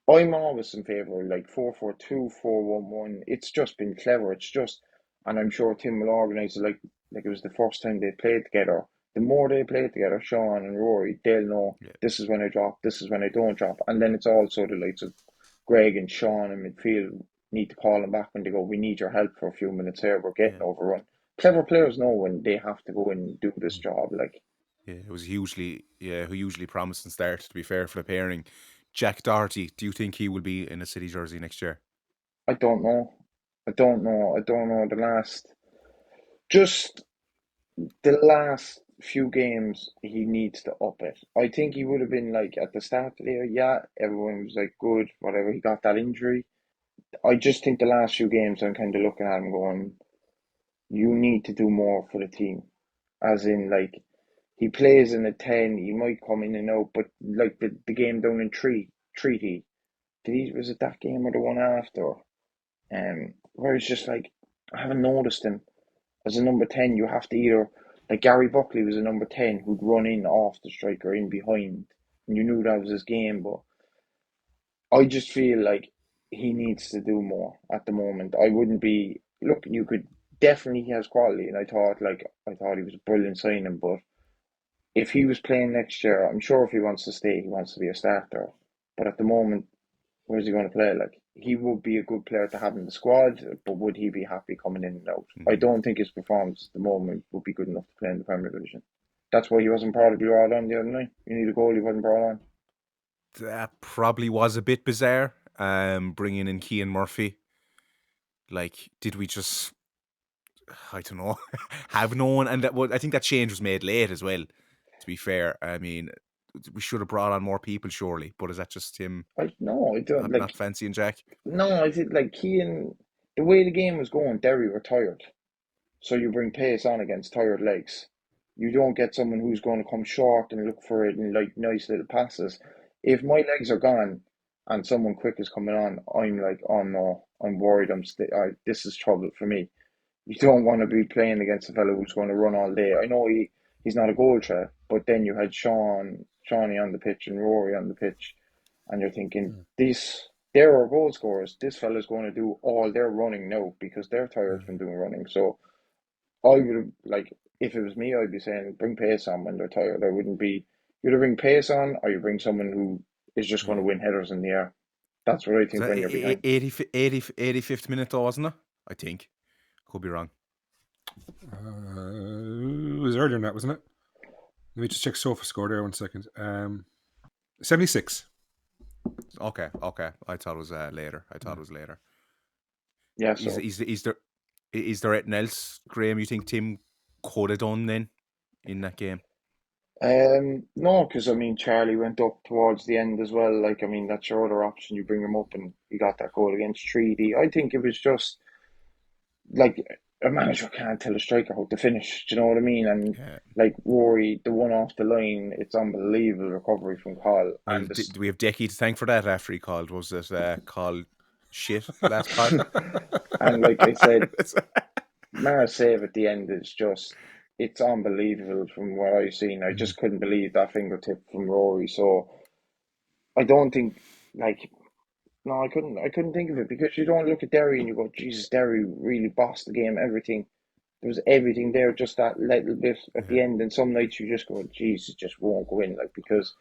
Speaker 7: I'm always in favour of like 4-4-2, 4-1-1. It's just been clever. It's just, and I'm sure Tim will organise it like it was the first time they played together. The more they play together, Sean and Rory, they'll know this is when I drop, this is when I don't drop. And then it's also the likes of Greg and Sean in midfield need to call them back when they go, we need your help for a few minutes here, we're getting overrun. Clever players know when they have to go and do this job. Like,
Speaker 8: Yeah, it was hugely promising start, to be fair, for the pairing. Jack Doherty, do you think he will be in a City jersey next year?
Speaker 7: I don't know. Just the last few games, he needs to up it. I think he would have been like at the start of the year, yeah, everyone was like good, whatever. He got that injury. I just think the last few games, I'm kind of looking at him going, you need to do more for the team. As in, like, he plays in a 10, he might come in and out, but like the game down in Treaty, was it that game or the one after? Where it's just like, I haven't noticed him. As a number 10, you have to either, like Gary Buckley was a number 10 who'd run in off the striker in behind, and you knew that was his game, but I just feel like he needs to do more at the moment. I wouldn't be, look, you could definitely, he has quality, and I thought he was a brilliant signing, but if he was playing next year, I'm sure if he wants to stay, he wants to be a starter. But at the moment, where's he going to play? Like, he would be a good player to have in the squad, but would he be happy coming in and out? I don't think his performance at the moment would be good enough to play in the Premier Division. That's why he wasn't probably brought on the other night. You need a goal, he wasn't brought on.
Speaker 8: That probably was a bit bizarre, bringing in Cian Murphy. Like, did we just, I don't know, have no one? And I think that change was made late as well, to be fair. I mean, we should have brought on more people, surely. But is that just him
Speaker 7: I don't
Speaker 8: not fancying Jack?
Speaker 7: No, I think like Cian, the way the game was going, Derry were tired. So you bring pace on against tired legs. You don't get someone who's going to come short and look for it and like nice little passes. If my legs are gone and someone quick is coming on, I'm like, oh no, I'm worried. This is trouble for me. You don't want to be playing against a fellow who's going to run all day. I know he's not a goal threat, but then you had Shawnee on the pitch and Rory on the pitch, and you're thinking, they're our goal scorers. This fella's going to do all their running now because they're tired from doing running. So I would have, like, if it was me, I'd be saying, bring pace on when they're tired. I wouldn't be, you either bring pace on or you bring someone who is just going to win headers in the air. That's what I think when you're behind.
Speaker 8: 85th minute though, wasn't it? I think. Could be wrong.
Speaker 4: It was earlier than that, wasn't it? Let me just check Sofa score there 1 second. 76.
Speaker 8: Okay. I thought it was later.
Speaker 7: Yeah, so.
Speaker 8: Is there anything else, Graham, you think Tim could have done then in that game?
Speaker 7: No, because I mean Charlie went up towards the end as well. Like, I mean, that's your other option. You bring him up and he got that goal against Treaty. I think it was just like a manager can't tell a striker how to finish. Do you know what I mean? And like Rory, the one off the line, it's unbelievable recovery from Carl.
Speaker 8: And do we have Decky to thank for that after he called? Was it called shit last pod?
Speaker 7: And like I said, Mara's save at the end is just it's unbelievable from what I've seen. I just couldn't believe that fingertip from Rory. So I don't think like no, I couldn't think of it because you don't look at Derry and you go, Jesus, Derry really bossed the game. Everything there was everything there, just that little bit at the end. And some nights you just go, Jesus, just won't go in. Like because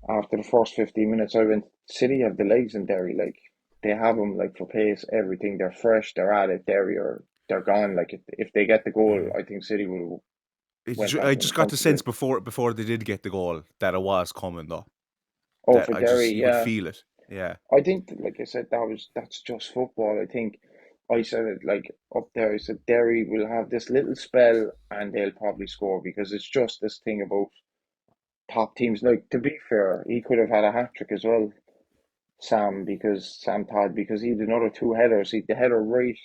Speaker 7: after the first 15 minutes, I went, City have the legs in Derry. Like they have them like for pace, everything. They're fresh. They're at it. Derry or they're gone. Like if they get the goal, I think City would have went back
Speaker 8: I
Speaker 7: in
Speaker 8: just got the sense
Speaker 7: comfortably.
Speaker 8: before they did get the goal that it was coming though.
Speaker 7: Oh,
Speaker 8: That
Speaker 7: for
Speaker 8: I just
Speaker 7: Derry,
Speaker 8: you could
Speaker 7: yeah.
Speaker 8: feel it. Yeah.
Speaker 7: I think, like I said, that's just football. I think I said it like up there. I said Derry will have this little spell and they'll probably score because it's just this thing about top teams. Like to be fair, he could have had a hat trick as well, Sam Todd, because he had another two headers. He the header right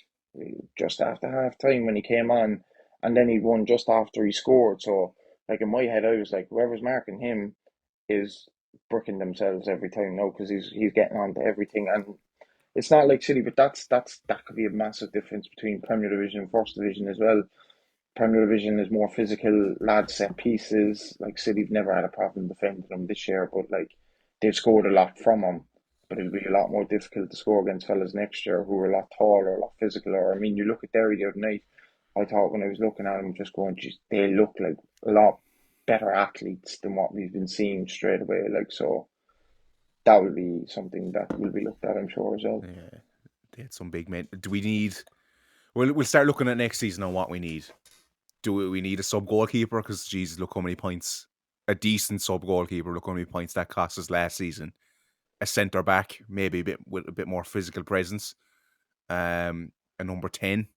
Speaker 7: just after half time when he came on, and then he won just after he scored. So, like in my head, I was like, whoever's marking him is bricking themselves every time now because he's getting on to everything, and it's not like City, but that could be a massive difference between Premier Division and First Division as well. Premier Division is more physical, lads set pieces. Like City've never had a problem defending them this year, but like they've scored a lot from them. But it'll be a lot more difficult to score against fellas next year who are a lot taller, a lot physically. I mean, you look at Derry the other night. I thought when I was looking at them, just going, geez, they look like a lot better athletes than what we've been seeing straight away. Like so, that will be something that will be looked at, I'm sure as well.
Speaker 8: Yeah. They had some big men. Do we need? We'll start looking at next season on what we need. Do we need a sub goalkeeper? Because Jesus, look how many points a decent sub goalkeeper. Look how many points that cost us last season. A centre back, maybe a bit with a bit more physical presence. A number 10.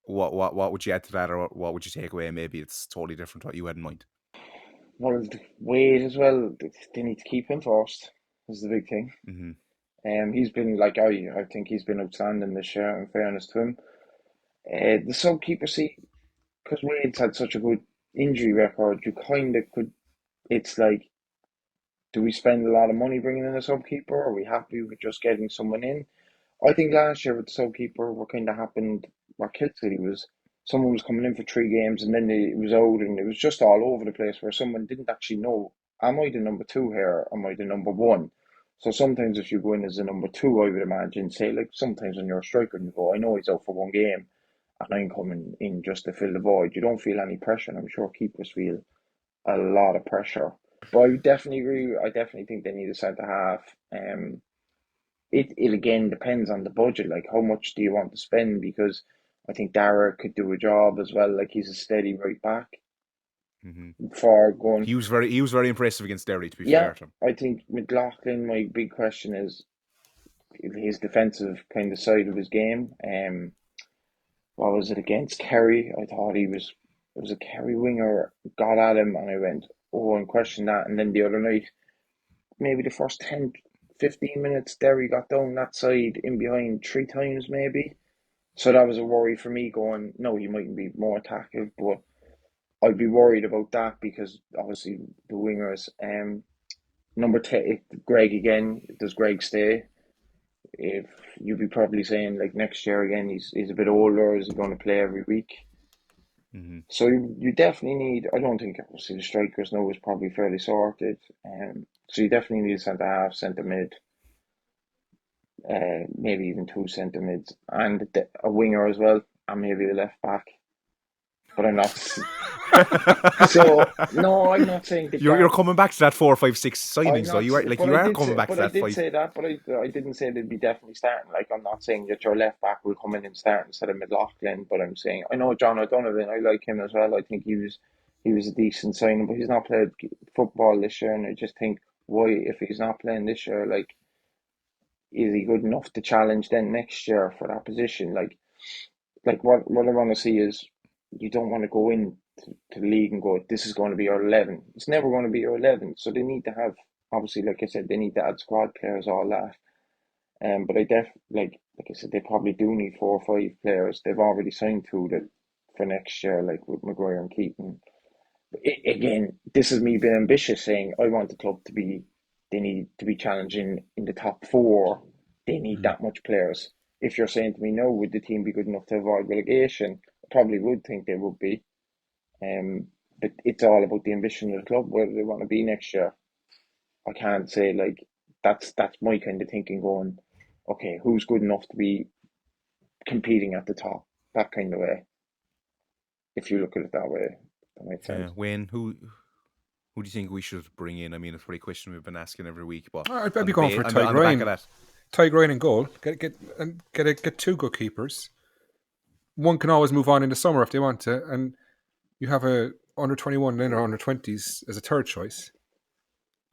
Speaker 8: What would you add to that, or what would you take away? Maybe it's totally different what you had in mind.
Speaker 7: Well, Wade as well. They need to keep him first. Is the big thing. He's been like I think he's been outstanding this year. In fairness to him, the sub keeper, see, because Wade's had such a good injury record, you kind of could. It's like, do we spend a lot of money bringing in a sub keeper? Or are we happy with just getting someone in? I think last year with the sub keeper, what kind of happened, what killed City was someone was coming in for 3 games and then it was out and it was just all over the place where someone didn't actually know, am I the number two here? Am I the number one? So sometimes if you go in as a number two, I would imagine, say like sometimes when you're a striker and you go, I know he's out for 1 game and I'm coming in just to fill the void. You don't feel any pressure, and I'm sure keepers feel a lot of pressure. But I definitely agree. I definitely think they need a centre half. It again depends on the budget. Like, how much do you want to spend? Because I think Dara could do a job as well. Like, he's a steady right back for going.
Speaker 8: He was very impressive against Derry. To be
Speaker 7: Yeah,
Speaker 8: fair to him.
Speaker 7: I think McLaughlin. My big question is his defensive kind of side of his game. What was it against Kerry? I thought it was a Kerry winger got at him, and I went, oh, and questioned that. And then the other night, maybe the first 10, 15 minutes, Derry got down that side in behind 3 times, maybe. So that was a worry for me going, no, he mightn't be more attacking, but I'd be worried about that because obviously the wingers. Number 10, Greg again. Does Greg stay? If you'd be probably saying like next year again, he's a bit older. Is he going to play every week? So you definitely need. I don't think obviously the strikers now is probably fairly sorted. So you definitely need a centre half, centre mid, maybe even 2 centre mids, and a winger as well, and maybe a left back. But I'm not. So no, I'm not saying
Speaker 8: You're coming back to that 4, 5, 6 signings though. You are coming back to that.
Speaker 7: I did say that, but I didn't say they'd be definitely starting. Like, I'm not saying that your left back will come in and start instead of McLaughlin, but I'm saying I know John O'Donovan. I like him as well. I think he was a decent signing, but he's not played football this year, and I just think, why, if he's not playing this year, like, is he good enough to challenge then next year for that position? Like what I want to see is, you don't want to go in to the league and go, this is going to be our 11. It's never going to be your 11. So they need to have, obviously, like I said, they need to add squad players, all that. But like I said, they probably do need 4 or 5 players. They've already signed 2 that for next year, like with Maguire and Keaton. Again, this is me being ambitious, saying I want the club to be. They need to be challenging in the top 4. They need that much players. If you're saying to me, no, would the team be good enough to avoid relegation? I probably would think they would be. But it's all about the ambition of the club, where they want to be next year. I can't say like that's my kind of thinking. Going, okay, who's good enough to be competing at the top? That kind of way. If you look at it that way, that makes sense.
Speaker 8: Wayne, who do you think we should bring in? I mean, it's a pretty question we've been asking every week. But
Speaker 4: I'd be going for
Speaker 8: on
Speaker 4: Ty
Speaker 8: the back of
Speaker 4: Ryan.
Speaker 8: that,
Speaker 4: Ty Ryan in goal. Get two good keepers. One can always move on in the summer if they want to, and you have a under 21 then or under 20s as a third choice.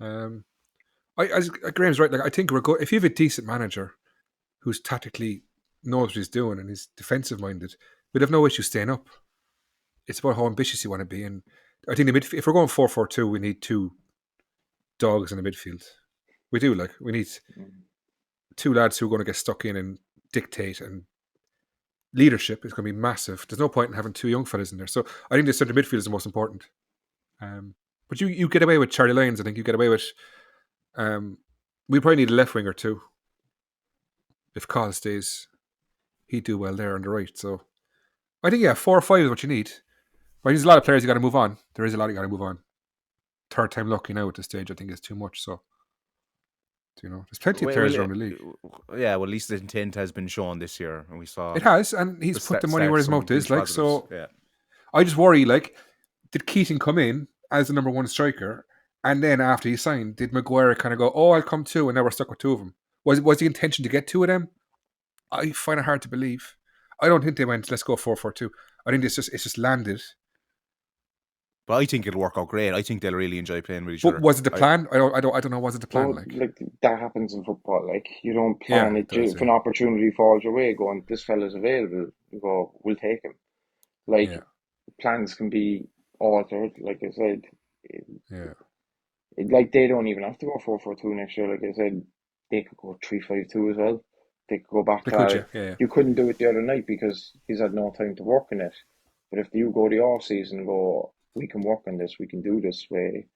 Speaker 4: As Graham's right, like I think we're good if you have a decent manager who's tactically knows what he's doing and is defensive minded, we'd have no issue staying up. It's about how ambitious you want to be, and I think if we're going 4-4-2, we need two dogs in the midfield. We do, like we need two lads who are going to get stuck in and dictate, and leadership is going to be massive. There's no point in having two young fellas in there. So I think the centre midfield is the most important. But you get away with Charlie Lyons. I think you get away with. We probably need a left winger too. If Cos stays, he'd do well there on the right. So I think 4 or 5 is what you need. But there's a lot of players you got to move on. There is a lot you got to move on. Third time lucky now at this stage, I think is too much. So there's plenty of players around the league.
Speaker 8: Yeah, well, at least the intent has been shown this year, and we saw
Speaker 4: it has, and he's put the money where his mouth is. Like, so,
Speaker 8: yeah.
Speaker 4: I just worry. Like, did Keating come in as the number one striker, and then after he signed, did Maguire kind of go, "Oh, I'll come too," and now we're stuck with two of them? Was the intention to get two of them? I find it hard to believe. I don't think they went, "Let's go 4-4-2." I think it's just landed.
Speaker 8: But I think it'll work out great. I think they'll really enjoy playing with each other.
Speaker 4: Was it the plan? I don't know. Was it the plan?
Speaker 7: Like that happens in football. Like you don't plan it. If an opportunity falls your way, going, this fella's available, you go, we'll take him. Like plans can be altered. Like I said, like they don't even have to go 4-4-2 next year. Like I said, they could go 3-5-2 as well. They could go back to. You couldn't do it the other night because he's had no time to work on it. But if you go the off season and go, we can work on this, we can do this way.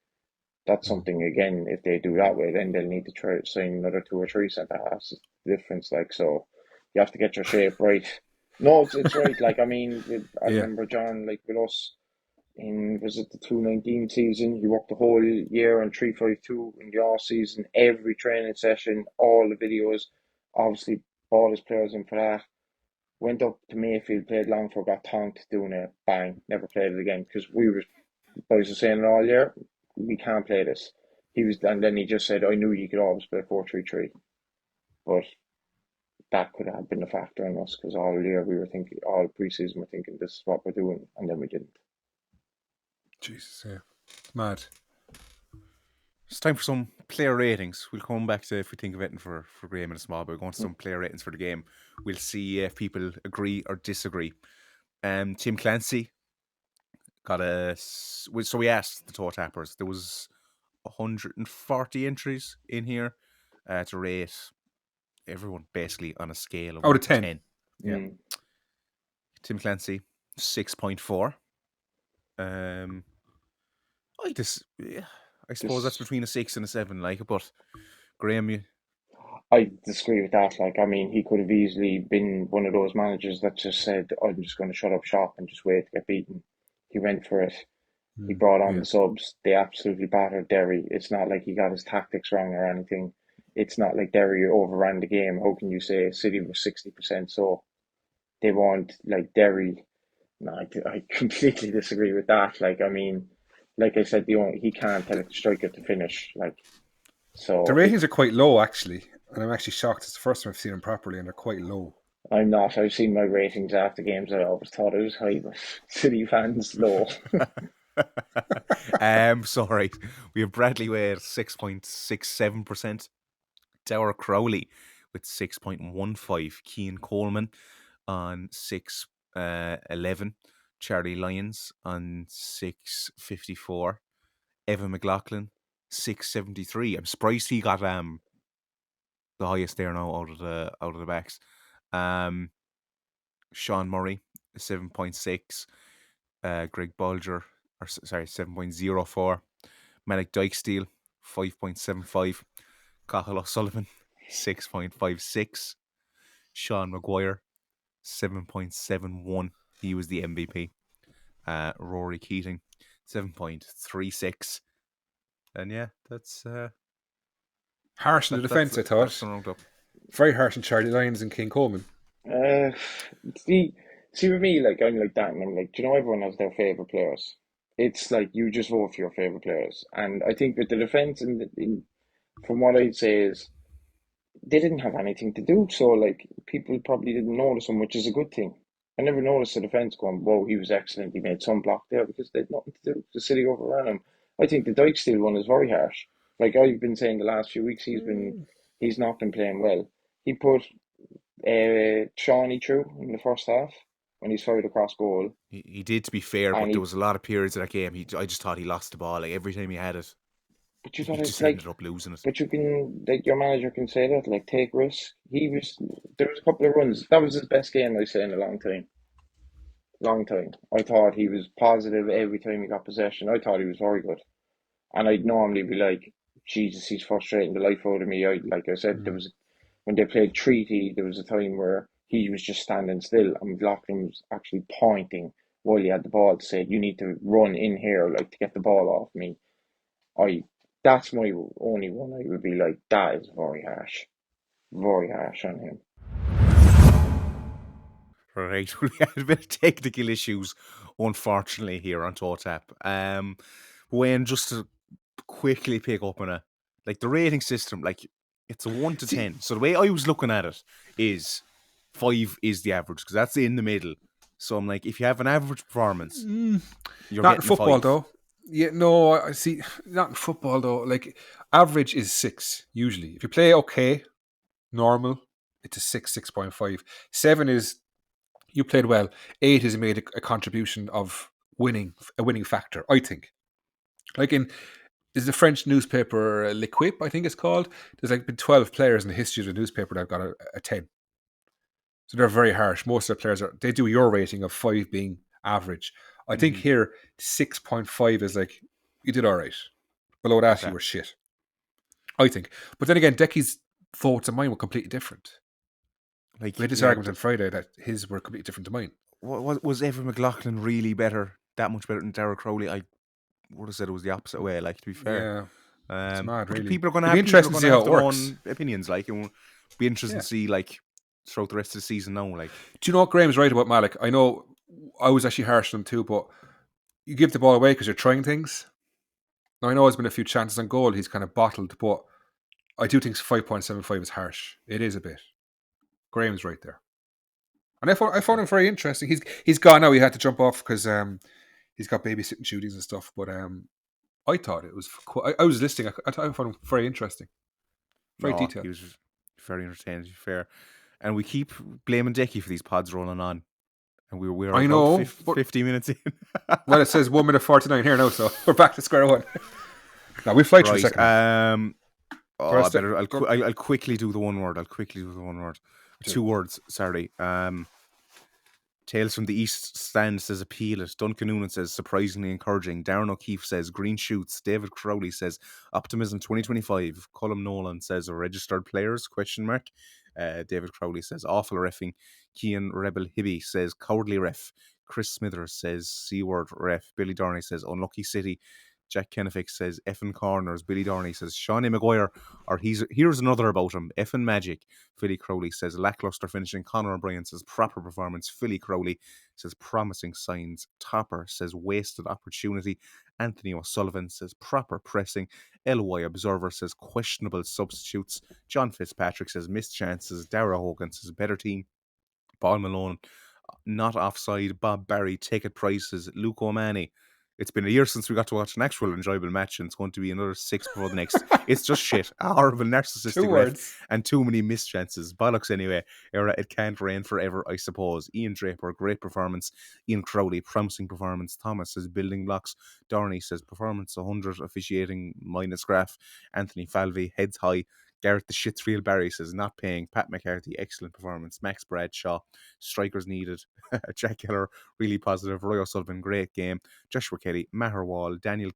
Speaker 7: That's something, again, if they do that way, then they'll need to try to sign another 2 or 3 centre halves. Difference, like, so you have to get your shape right. No, it's right. Like, I mean, I remember John, like with us, was it the 2019 season? He worked the whole year on 3-5-2 in the off season, every training session, all the videos. Obviously, bought his players in for that. Went up to Mayfield, played Longford, got tonked, doing it, bang, never played it again because boys were saying it all year, we can't play this. And then he just said, I knew you could always play 4-3-3, but that could have been a factor in us because all year we were thinking, all preseason we're thinking this is what we're doing, and then we didn't.
Speaker 4: Jesus, mad.
Speaker 8: It's time for some player ratings. We'll come back to if we think of anything for Graham in a small bit. We're going to some player ratings for the game. We'll see if people agree or disagree. Tim Clancy got so we asked the toe tappers. There was 140 entries in here to rate everyone basically on a scale of
Speaker 4: out of 10.
Speaker 8: Yeah. Tim Clancy 6.4. I suppose that's between a 6 and a 7, like, but Graham,
Speaker 7: I disagree with that. Like, I mean, he could have easily been one of those managers that just said, I'm just going to shut up shop and just wait to get beaten. He went for it. He brought on the subs. They absolutely battered Derry. It's not like he got his tactics wrong or anything. It's not like Derry overran the game. How can you say City was 60%? So they weren't like Derry. No, I completely disagree with that. Like, I mean, like I said, he can't tell a striker to finish. Like, so
Speaker 4: the ratings are quite low, actually, and I'm actually shocked. It's the first time I've seen them properly, and they're quite low.
Speaker 7: I'm not. I've seen my ratings after games. I always thought it was high, but City fans low.
Speaker 8: Sorry, we have Bradley Wade 6.67%, Dower Crowley with 6.15, Keane Coleman on 6.11. Charlie Lyons on 6.54. Evan McLaughlin 6.73. I'm surprised he got the highest there now out of the backs. Sean Murray 7.6. Greg Bolger 7.04. Malik Dykesteel 5.75. Cathal O'Sullivan 6.56. Sean Maguire 7.71. He was the MVP. Rory Keating, 7.36. And yeah, that's
Speaker 4: Harsh in the defence, I thought.
Speaker 8: that's the roundup.
Speaker 4: Very harsh on Charlie Lyons and King Coleman.
Speaker 7: See, see with me, like I'm like that, and I'm like, do you know, everyone has their favorite players. It's like you just vote for your favorite players, and I think with the defense, from what I'd say is they didn't have anything to do, so like people probably didn't notice him, which is a good thing. I never noticed the defense going, "Whoa, he was excellent. He made some block there," because they had nothing to do. The City overran him. I think the Dykesteel one is very harsh. Like I've been saying the last few weeks, he's not been playing well. He put Shawnee through in the first half when he's fired across goal.
Speaker 8: He did, to be fair,
Speaker 7: And
Speaker 8: but
Speaker 7: he-
Speaker 8: there was a lot of periods of that game. I just thought he lost the ball. Like every time he had it,
Speaker 7: But you
Speaker 8: he
Speaker 7: gotta
Speaker 8: just
Speaker 7: like,
Speaker 8: ended up losing it.
Speaker 7: but you can like your manager can say that, like, take risk. There was a couple of runs. That was his best game I'd say in a long time. Long time. I thought he was positive every time he got possession. I thought he was very good. And I'd normally be like, Jesus, he's frustrating the life out of me. Like I said, there was when they played Treaty, there was a time where he was just standing still and McLaughlin was actually pointing while he had the ball to say, you need to run in here, like, to get the ball off me. That's my only one. I would be like, that is very harsh on him.
Speaker 8: Right, we had a bit of technical issues, unfortunately, here on Toe Tap. When just to quickly pick up on it, like the rating system, like it's a 1 to 10. So the way I was looking at it is 5 is the average because that's in the middle. So I'm like, if you have an average performance, you're
Speaker 4: Not in
Speaker 8: getting
Speaker 4: football,
Speaker 8: a 5.
Speaker 4: though. Yeah, no, I see. Not in football, though. Like, average is 6, usually. If you play okay, normal, it's a 6, 6.5. 7 is you played well. 8 is you made a contribution of a winning factor, I think. Like is the French newspaper L'Equipe, I think it's called. There's like been 12 players in the history of the newspaper that have got a 10. So they're very harsh. Most of the players they do your rating of 5 being average. I think here 6.5 is like you did all right. Below that
Speaker 8: Okay.
Speaker 4: you were shit. I think. But then again, Decky's thoughts and mine were completely different.
Speaker 8: Like,
Speaker 4: We had this
Speaker 8: yeah,
Speaker 4: argument on Friday that his were completely different to mine.
Speaker 8: was Evan McLaughlin really better, that much better than Darragh Crowley? I would have said it was the opposite way, like, to be fair.
Speaker 4: Yeah. It's mad,
Speaker 8: But
Speaker 4: really.
Speaker 8: people are going to
Speaker 4: It'd be
Speaker 8: have,
Speaker 4: interesting to see how it
Speaker 8: their
Speaker 4: works.
Speaker 8: own opinions, like, and we'll be interested to see, like, throughout the rest of the season now, like.
Speaker 4: Do you know what Graham's right about Malik? I know I was actually harsh on him too, but you give the ball away because you're trying things. Now, I know there's been a few chances on goal he's kind of bottled, but I do think 5.75 is harsh. It is a bit. Graham's right there. And I found him very interesting. He's gone now. He had to jump off because he's got babysitting duties and stuff. But I thought it was. I was listening. I found him very interesting. Very detailed.
Speaker 8: He was very entertaining, to be fair. And we keep blaming Decky for these pods rolling on. And we're
Speaker 4: I
Speaker 8: about
Speaker 4: know,
Speaker 8: 50 minutes in.
Speaker 4: Well, it says 1 minute 49 here now, so we're back to square one. Now we fly for a
Speaker 8: Right.
Speaker 4: second.
Speaker 8: I'll quickly do the one word.
Speaker 4: Do.
Speaker 8: 2 words, sorry. Tales from the East Stand says appeal it. Duncan Noonan says surprisingly encouraging. Darren O'Keefe says green shoots. David Crowley says optimism 2025. Colm Nolan says registered players, ? David Crowley says awful reffing. Cian Rebel Hibby says cowardly ref. Chris Smithers says C-word ref. Billy Darnay says unlucky City. Jack Kennefic says effing corners. Billy Darnay says Shawnee Maguire, or here's another about him, effing magic. Philly Crowley says lackluster finishing. Conor O'Brien says proper performance. Philly Crowley says promising signs. Topper says wasted opportunity. Anthony O'Sullivan says proper pressing. LY Observer says questionable substitutes. John Fitzpatrick says missed chances. Dara Hogan says better team. Paul Malone, not offside. Bob Barry, ticket prices. Luke O'Mahony, it's been a year since we got to watch an actual enjoyable match, and it's going to be another 6 before the next. It's just shit. A horrible narcissistic ref and too many missed chances. Bollocks anyway. It can't rain forever, I suppose. Ian Draper, great performance. Ian Crowley, promising performance. Thomas says building blocks. Darnay says performance 100, officiating minus graph. Anthony Falvey, heads high. Garrett the Shitsfield Barry says not paying. Pat McCarthy, excellent performance. Max Bradshaw, strikers needed. Jack Keller, really positive. Roy O'Sullivan, great game. Joshua Kelly, Maher Wall, Daniel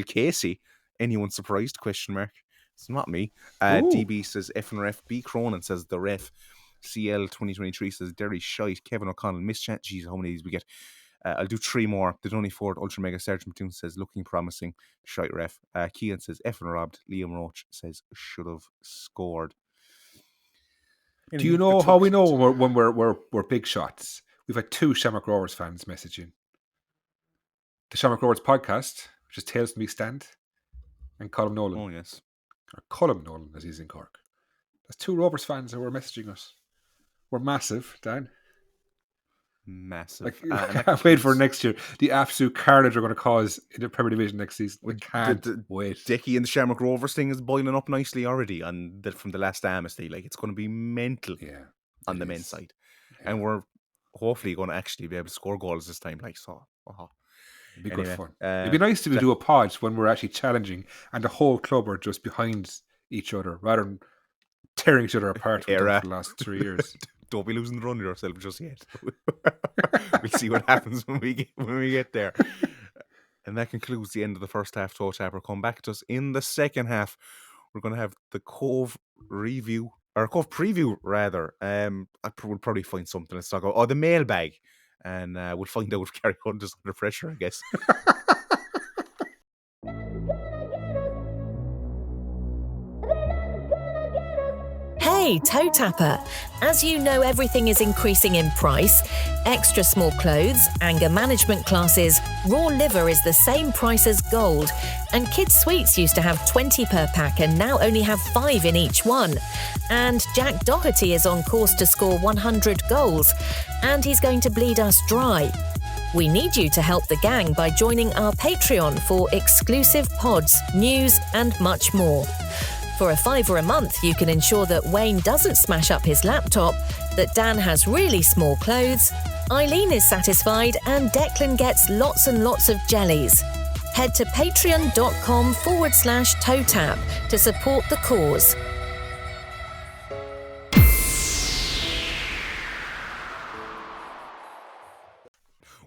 Speaker 8: Casey. Anyone surprised? ? It's not me. DB says F and ref. B Cronin says the ref. CL 2023 says Derry Shite. Kevin O'Connell, mischance. Jeez, how many of these we get? I'll do 3 more. The Donny Ford Ultra Mega Sergeant Platoon says, looking promising. Shite ref. Kean says, effing robbed. Liam Roach says, should have scored.
Speaker 4: Do you know how we know when we're big shots? We've had 2 Shamrock Rovers fans messaging. The Shamrock Rovers podcast, which is Tales from East Stand, and Colm Nolan.
Speaker 8: Oh, yes.
Speaker 4: Or Colm Nolan, as he's in Cork. There's 2 Rovers fans who were messaging us. We're massive, Dan.
Speaker 8: Massive.
Speaker 4: I can't wait for next year. The absolute carnage we're going to cause in the Premier Division next season. We can't wait.
Speaker 8: Decky and the Shamrock Rovers thing is boiling up nicely already from the last Amnesty. Like, it's going to be mental on the men's side. Yeah. And we're hopefully going to actually be able to score goals this time. Like, so.
Speaker 4: It'd be good fun. It'd be nice to do a pod when we're actually challenging and the whole club are just behind each other rather than tearing each other apart for the last 3 years.
Speaker 8: Don't be losing the run yourself just yet. We'll see what happens when we get there. And that concludes the end of the first half. Toe Tapper. Come back to us in the second half. We're going to have the Cove review, or Cove preview rather. We'll probably find something. Let's talk about the mailbag, and we'll find out if Gary Hunt is under pressure, I guess.
Speaker 9: Hey, Toe Tapper. As you know, everything is increasing in price. Extra small clothes, anger management classes, raw liver is the same price as gold. And kids' sweets used to have 20 per pack and now only have 5 in each one. And Jack Doherty is on course to score 100 goals. And he's going to bleed us dry. We need you to help the gang by joining our Patreon for exclusive pods, news and much more. For $5 a month, you can ensure that Wayne doesn't smash up his laptop, that Dan has really small clothes, Eileen is satisfied, and Declan gets lots and lots of jellies. Head to patreon.com/ToeTap to support the cause.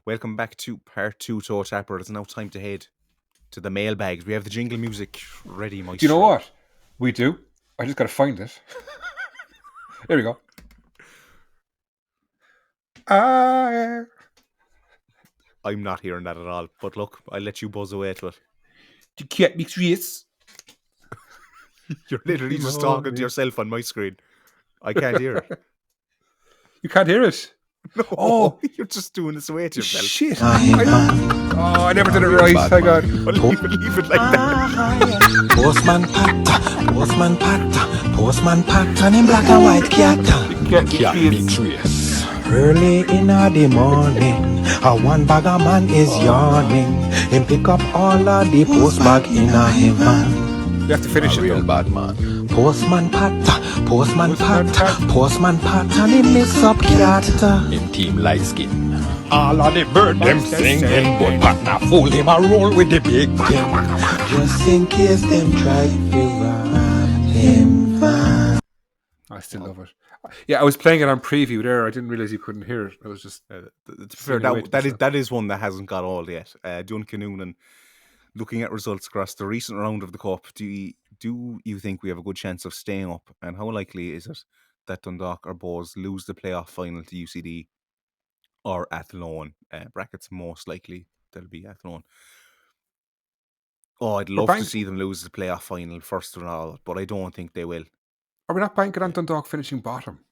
Speaker 8: Welcome back to part 2, Toe Tapper. It's now time to head to the mailbags. We have the jingle music ready, Mike.
Speaker 4: Do you know what? We do. I just got to find it. There we go.
Speaker 8: I'm not hearing that at all. But look, I'll let you buzz away to it.
Speaker 4: You can't mix race.
Speaker 8: You're literally just talking to yourself on my screen. I can't hear it.
Speaker 4: You can't hear it?
Speaker 8: No, you're just doing this away to yourself.
Speaker 4: Shit. I never did it right. Hang on.
Speaker 8: Leave it like that.
Speaker 10: Postman patter, and in black and white cat.
Speaker 4: Can't mix race.
Speaker 10: Early in the morning, one bag of man is yawning. Him pick up all of the post bag in him hand.
Speaker 4: You have to finish it,
Speaker 10: real bad man. Postman patter, and he mix up cat.
Speaker 11: Him team light skin. All of the bird them singing, but partner fool him a roll with the big thing.
Speaker 10: Just in case them try to rob him.
Speaker 4: I still love it. Yeah, I was playing it on preview there. I didn't realize you couldn't hear it. I was just
Speaker 8: that is one that hasn't got all yet. Duncan Noonan, looking at results across the recent round of the Cup, do you think we have a good chance of staying up? And how likely is it that Dundalk or Bohs lose the playoff final to UCD or Athlone? Brackets most likely they'll be Athlone. Oh, I'd love to see them lose the playoff final first of all, but I don't think they will.
Speaker 4: Are we not banking on Dundalk finishing bottom?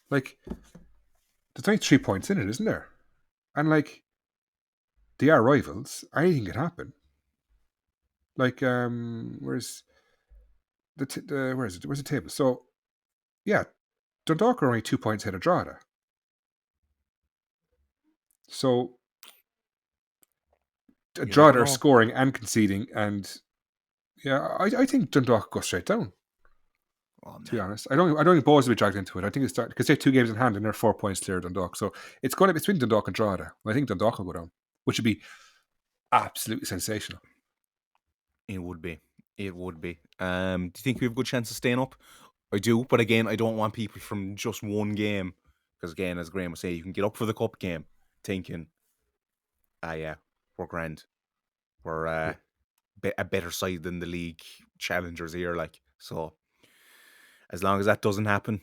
Speaker 4: Like, there's only 3 points in it, isn't there? And like, they are rivals. Anything can happen. Like, where's the table? So, yeah, Dundalk are only 2 points ahead of Drogheda. So, Drogheda are scoring and conceding, and yeah, I think Dundalk go straight down. To be honest, I don't think Bohs will be dragged into it. I think it's because they have 2 games in hand and they're 4 points clear of Dundalk. So it's going to be between Dundalk and Drogheda. I think Dundalk will go down, which would be absolutely sensational.
Speaker 8: It would be. Do you think we have a good chance of staying up? I do, but again, I don't want people from just one game, because again, as Graham was saying, you can get up for the cup game thinking, yeah, we're grand, we're a better side than the league challengers here, like. So as long as that doesn't happen,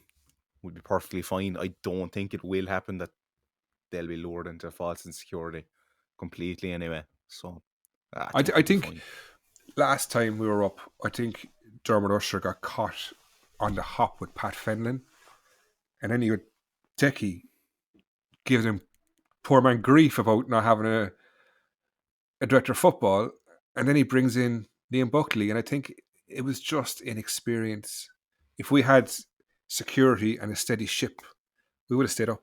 Speaker 8: we'll be perfectly fine. I don't think it will happen that they'll be lured into false insecurity completely anyway. So
Speaker 4: I think last time we were up, I think Dermot Usher got caught on the hop with Pat Fenlon, and then he would Decky give him poor man grief about not having a director of football, and then he brings in Liam Buckley, and I think it was just inexperience. If we had security and a steady ship, we would have stayed up.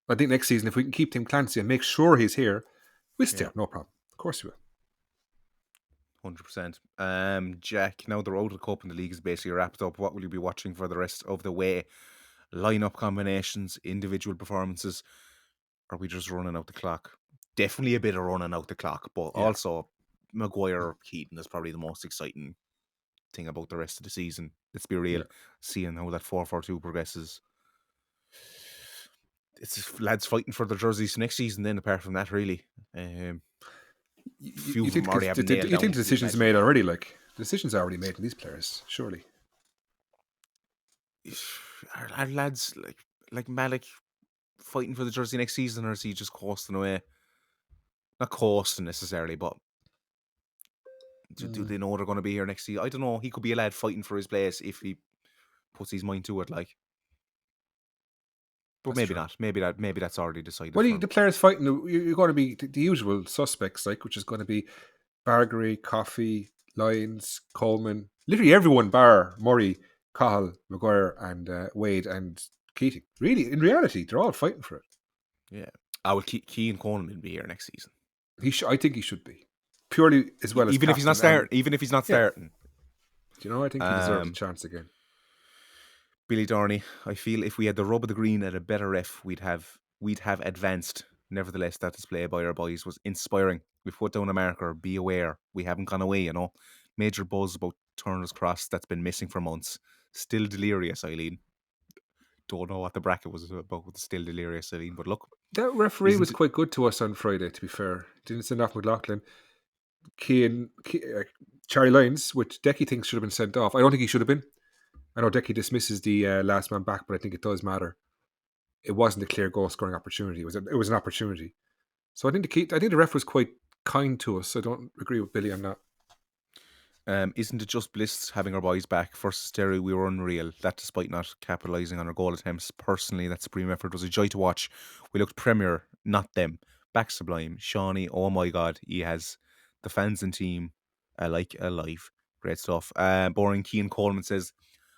Speaker 4: I think next season, if we can keep Tim Clancy and make sure he's here, we'll stay up, no problem. Of course we will.
Speaker 8: 100%. Jack, now the road to the Cup and the league is basically wrapped up. What will you be watching for the rest of the way? Lineup combinations, individual performances? Are we just running out the clock? Definitely a bit of running out the clock, but also Maguire Keaton is probably the most exciting thing about the rest of the season. Let's be real. Seeing how that 4-4-2 progresses. It's lads fighting for their jerseys next season then, apart from that, really.
Speaker 4: You think the decision's made already? Like, the decisions are already made in these players, surely.
Speaker 8: Are lads like Malik fighting for the jersey next season, or is he just coasting away? Not coasting necessarily, but do they know they're going to be here next season? I don't know. He could be a lad fighting for his place if he puts his mind to it, like. But maybe not. Maybe that's already decided.
Speaker 4: Well, the players fighting, you're going to be the usual suspects, like, which is going to be Bargery, Coffey, Lyons, Coleman, literally everyone bar Murray, Cahill, Maguire, and Wade and Keating. Really, in reality, they're all fighting for it.
Speaker 8: Yeah, I would keep Keane Coleman be here next season.
Speaker 4: I think he should be, purely as well as
Speaker 8: even if he's not starting.
Speaker 4: Do you know? I think he deserves a chance again.
Speaker 8: Billy Dorney, I feel if we had the rub of the green at a better ref, we'd have advanced. Nevertheless, that display by our boys was inspiring. We've put down a marker. Be aware, we haven't gone away. Major buzz about Turner's Cross that's been missing for months. Still delirious, Eileen. Don't know what the bracket was about with still delirious, Eileen. But look,
Speaker 4: that referee was quite good to us on Friday. To be fair, didn't send off McLaughlin. Charlie Lyons, which Decky thinks should have been sent off. I don't think he should have been. I know Decky dismisses the last man back, but I think it does matter. It wasn't a clear goal scoring opportunity. It was an opportunity. So I think the ref was quite kind to us. I don't agree with Billy on that.
Speaker 8: Isn't it just bliss having our boys back? Versus Derry, we were unreal. That despite not capitalising on our goal attempts. Personally, that supreme effort was a joy to watch. We looked premier, not them. Back sublime. Shawnee, oh my God, he has the fans and team alike alive. Great stuff. Boring Keane Coleman says,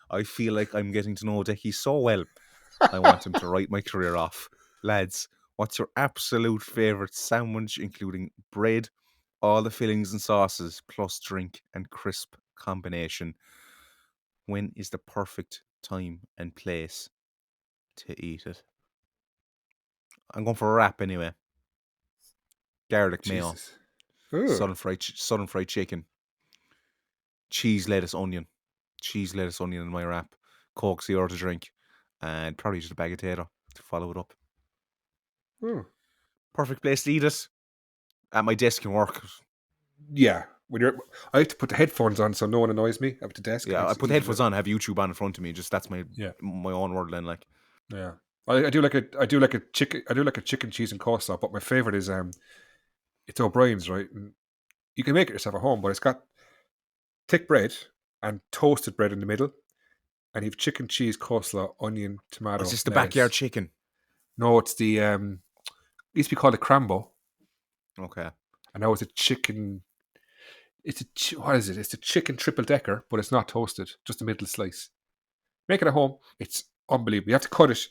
Speaker 8: I feel like I'm getting to know Decky so well. I want him to write my career off. Lads, what's your absolute favourite sandwich, including bread, all the fillings and sauces, plus drink and crisp combination? When is the perfect time and place to eat it? I'm going for a wrap anyway. Garlic mayo, southern fried chicken, cheese, lettuce, onion in my wrap, Coke Zero to drink, and probably just a bag of potato to follow it up. Perfect place to eat it. At my desk can work.
Speaker 4: Yeah, I have to put the headphones on so no one annoys me at the desk.
Speaker 8: Yeah, I put the headphones on, have YouTube on in front of me. Just that's my own world then. Like,
Speaker 4: yeah, I do like a chicken cheese and coleslaw, but my favorite is it's O'Brien's, right? And you can make it yourself at home, but it's got thick bread and toasted bread in the middle, and you've chicken, cheese, coleslaw, onion, tomato.
Speaker 8: Is this the backyard chicken?
Speaker 4: No, it's the it used to be called a crambo.
Speaker 8: Okay.
Speaker 4: And now it's a chicken. What is it? It's a chicken triple decker, but it's not toasted, just a middle slice. Make it at home. It's unbelievable. You have to cut it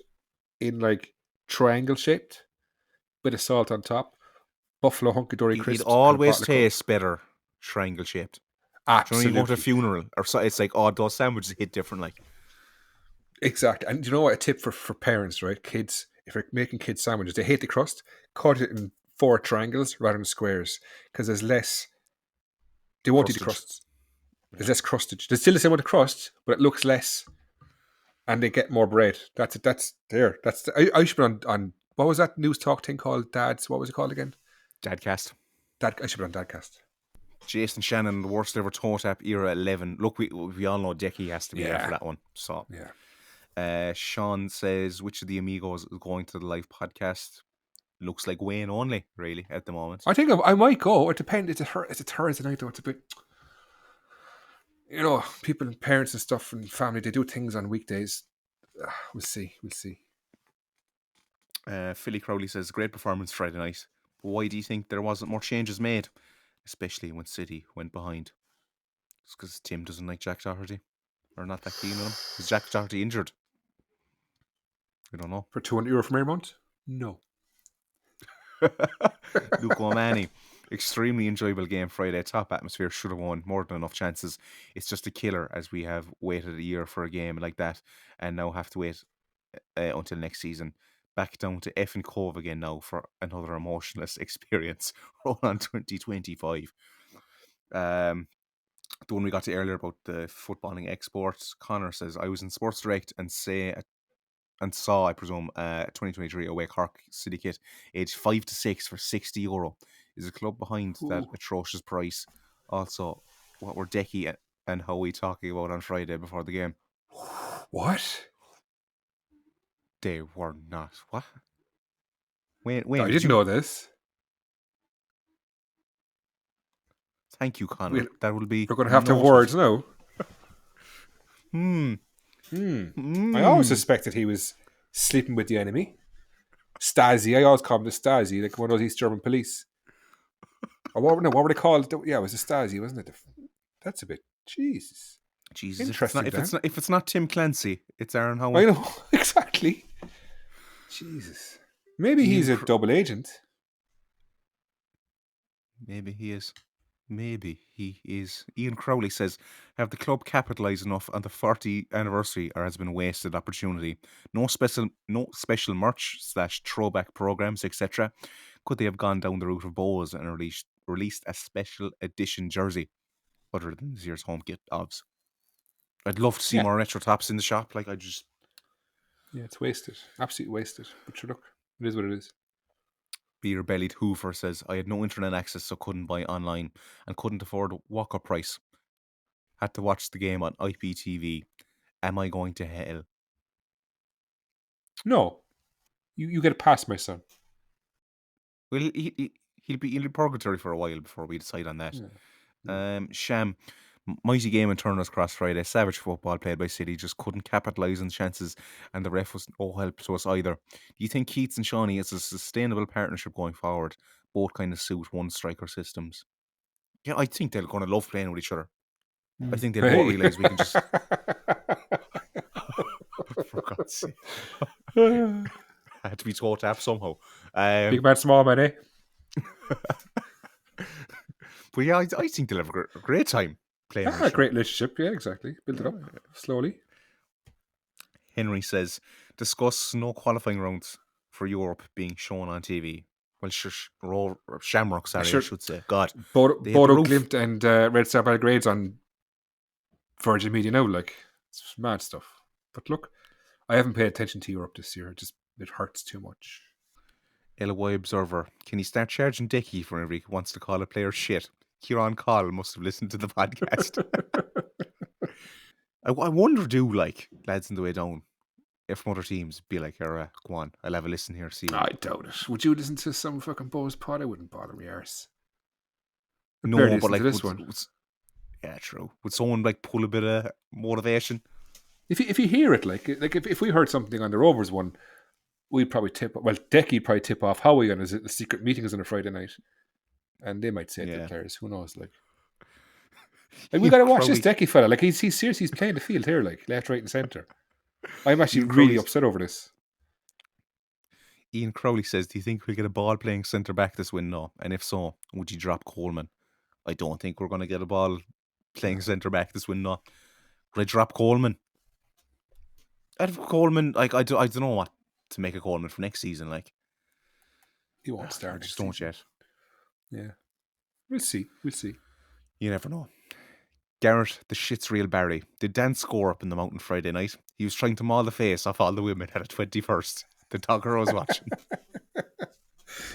Speaker 4: in like triangle shaped, bit of salt on top. Buffalo hunky dory crisps.
Speaker 8: It always tastes better triangle shaped.
Speaker 4: Absolutely.
Speaker 8: When you go to a funeral or so, it's like, those sandwiches hit different. Like,
Speaker 4: exactly. And you know what? A tip for parents, right? Kids, if you're making kids sandwiches, they hate the crust. Cut it in 4 triangles rather than squares, because there's less. They won't eat the crusts. There's less crustage. There's still the same amount of crust, but it looks less, and they get more bread. That's it. That's there. I should be on what was that news talk thing called? Dad's. What was it called again?
Speaker 8: Dadcast.
Speaker 4: I should be on Dadcast.
Speaker 8: Jason Shannon, the worst ever toe tap era 11. Look, we all know Decky has to be there for that one. So
Speaker 4: yeah.
Speaker 8: Sean says, which of the amigos is going to the live podcast? Looks like Wayne only, really, at the moment.
Speaker 4: I think I might go. It depends. It's a Thursday night, though. It's a bit... people and parents and stuff and family, they do things on weekdays. We'll see.
Speaker 8: Philly Crowley says, great performance Friday night. But why do you think there wasn't more changes made? Especially when City went behind. It's because Tim doesn't like Jack Doherty. Or not that keen on him. Is Jack Doherty injured? I don't know.
Speaker 4: For €200 from every month? No.
Speaker 8: Luke O'Mani. Extremely enjoyable game Friday. Top atmosphere, should have won. More than enough chances. It's just a killer as we have waited a year for a game like that and now have to wait until next season. Back down to F and Cove again now for another emotionless experience. Roll on 2025. The one we got to earlier about the footballing exports. Connor says, I was in Sports Direct and saw, I presume, 2023 away Cork City kit, aged 5 to 6 for €60. Is a club behind that atrocious price? Also, what were Decky and Howie talking about on Friday before the game?
Speaker 4: What?
Speaker 8: They were not. What? Wait,
Speaker 4: I didn't know this.
Speaker 8: Thank you, Connor. That will be.
Speaker 4: We're going to have to have words now. I always suspected he was sleeping with the enemy. Stasi. I always call him the Stasi, like one of those East German police. Or what were they called? Yeah, it was the Stasi, wasn't it? That's a bit... Jesus.
Speaker 8: Interesting. If it's not Tim Clancy, it's Aaron Howe.
Speaker 4: I know, exactly. Jesus. Maybe he's a double agent.
Speaker 8: Maybe he is. Ian Crowley says, have the club capitalised enough on the 40th anniversary or has been wasted opportunity? No special merch / throwback programs, etc. Could they have gone down the route of Bose and released a special edition jersey other than this year's home kit obs? I'd love to see more retro tops in the shop. Like,
Speaker 4: Yeah, it's wasted. Absolutely wasted. But sure, look, it is what it is.
Speaker 8: Beer-bellied Hoover says, I had no internet access, so couldn't buy online and couldn't afford walk-up price. Had to watch the game on IPTV. Am I going to hell?
Speaker 4: No. You get a pass, my son.
Speaker 8: Well, he'll be in purgatory for a while before we decide on that. Yeah. Sham, mighty game in Turner's Cross Friday. Savage football played by City, just couldn't capitalise on chances, and the ref was no help to us either. Do you think Keats and Shawnee is a sustainable partnership going forward? Both kind of suit one striker systems. Yeah, I think they're going to love playing with each other. I think they'll both realise we can just... For God's sake. I had to be taught up somehow.
Speaker 4: Big man, small man, eh?
Speaker 8: But yeah, I think they'll have a great time playing.
Speaker 4: A great relationship, yeah, exactly. Build it up slowly.
Speaker 8: Henry says, discuss no qualifying rounds for Europe being shown on TV. Well, Shamrock, sorry, I should say. God.
Speaker 4: Bodo Glimt and Red Star Belgrade's on Virgin Media now, like, it's mad stuff. But look, I haven't paid attention to Europe this year. It hurts too much.
Speaker 8: LOY Observer, can you start charging Dicky for every wants to call a player shit? Kieran Call must have listened to the podcast. I wonder, lads in the way down, if other teams be like, go on, I'll have a listen here, see.
Speaker 4: I doubt it. Would you listen to some fucking Bose pod? I wouldn't bother me arse.
Speaker 8: No, but like this one. Yeah, true. Would someone pull a bit of motivation?
Speaker 4: If you hear it, if we heard something on the Rovers one, we'd probably Decky'd probably tip off Howie on the secret meetings on a Friday night. And they might say it to the players, who knows, we gotta watch this Decky fella. He's seriously, he's playing the field here, left, right and centre. I'm actually really upset over this.
Speaker 8: Ian Crowley says, do you think we'll get a ball playing centre back this win? No. And if so, would you drop Coleman? I don't think we're gonna get a ball playing centre back this win, no. Would I drop Coleman? I'd have Coleman, I don't know what to make a Coleman for next season,
Speaker 4: He won't start.
Speaker 8: I just don't yet.
Speaker 4: Yeah. We'll see.
Speaker 8: You never know. Garrett, the shit's real Barry. Did Dan score up in the mountain Friday night? He was trying to maul the face off all the women at a 21st. The dogger was watching.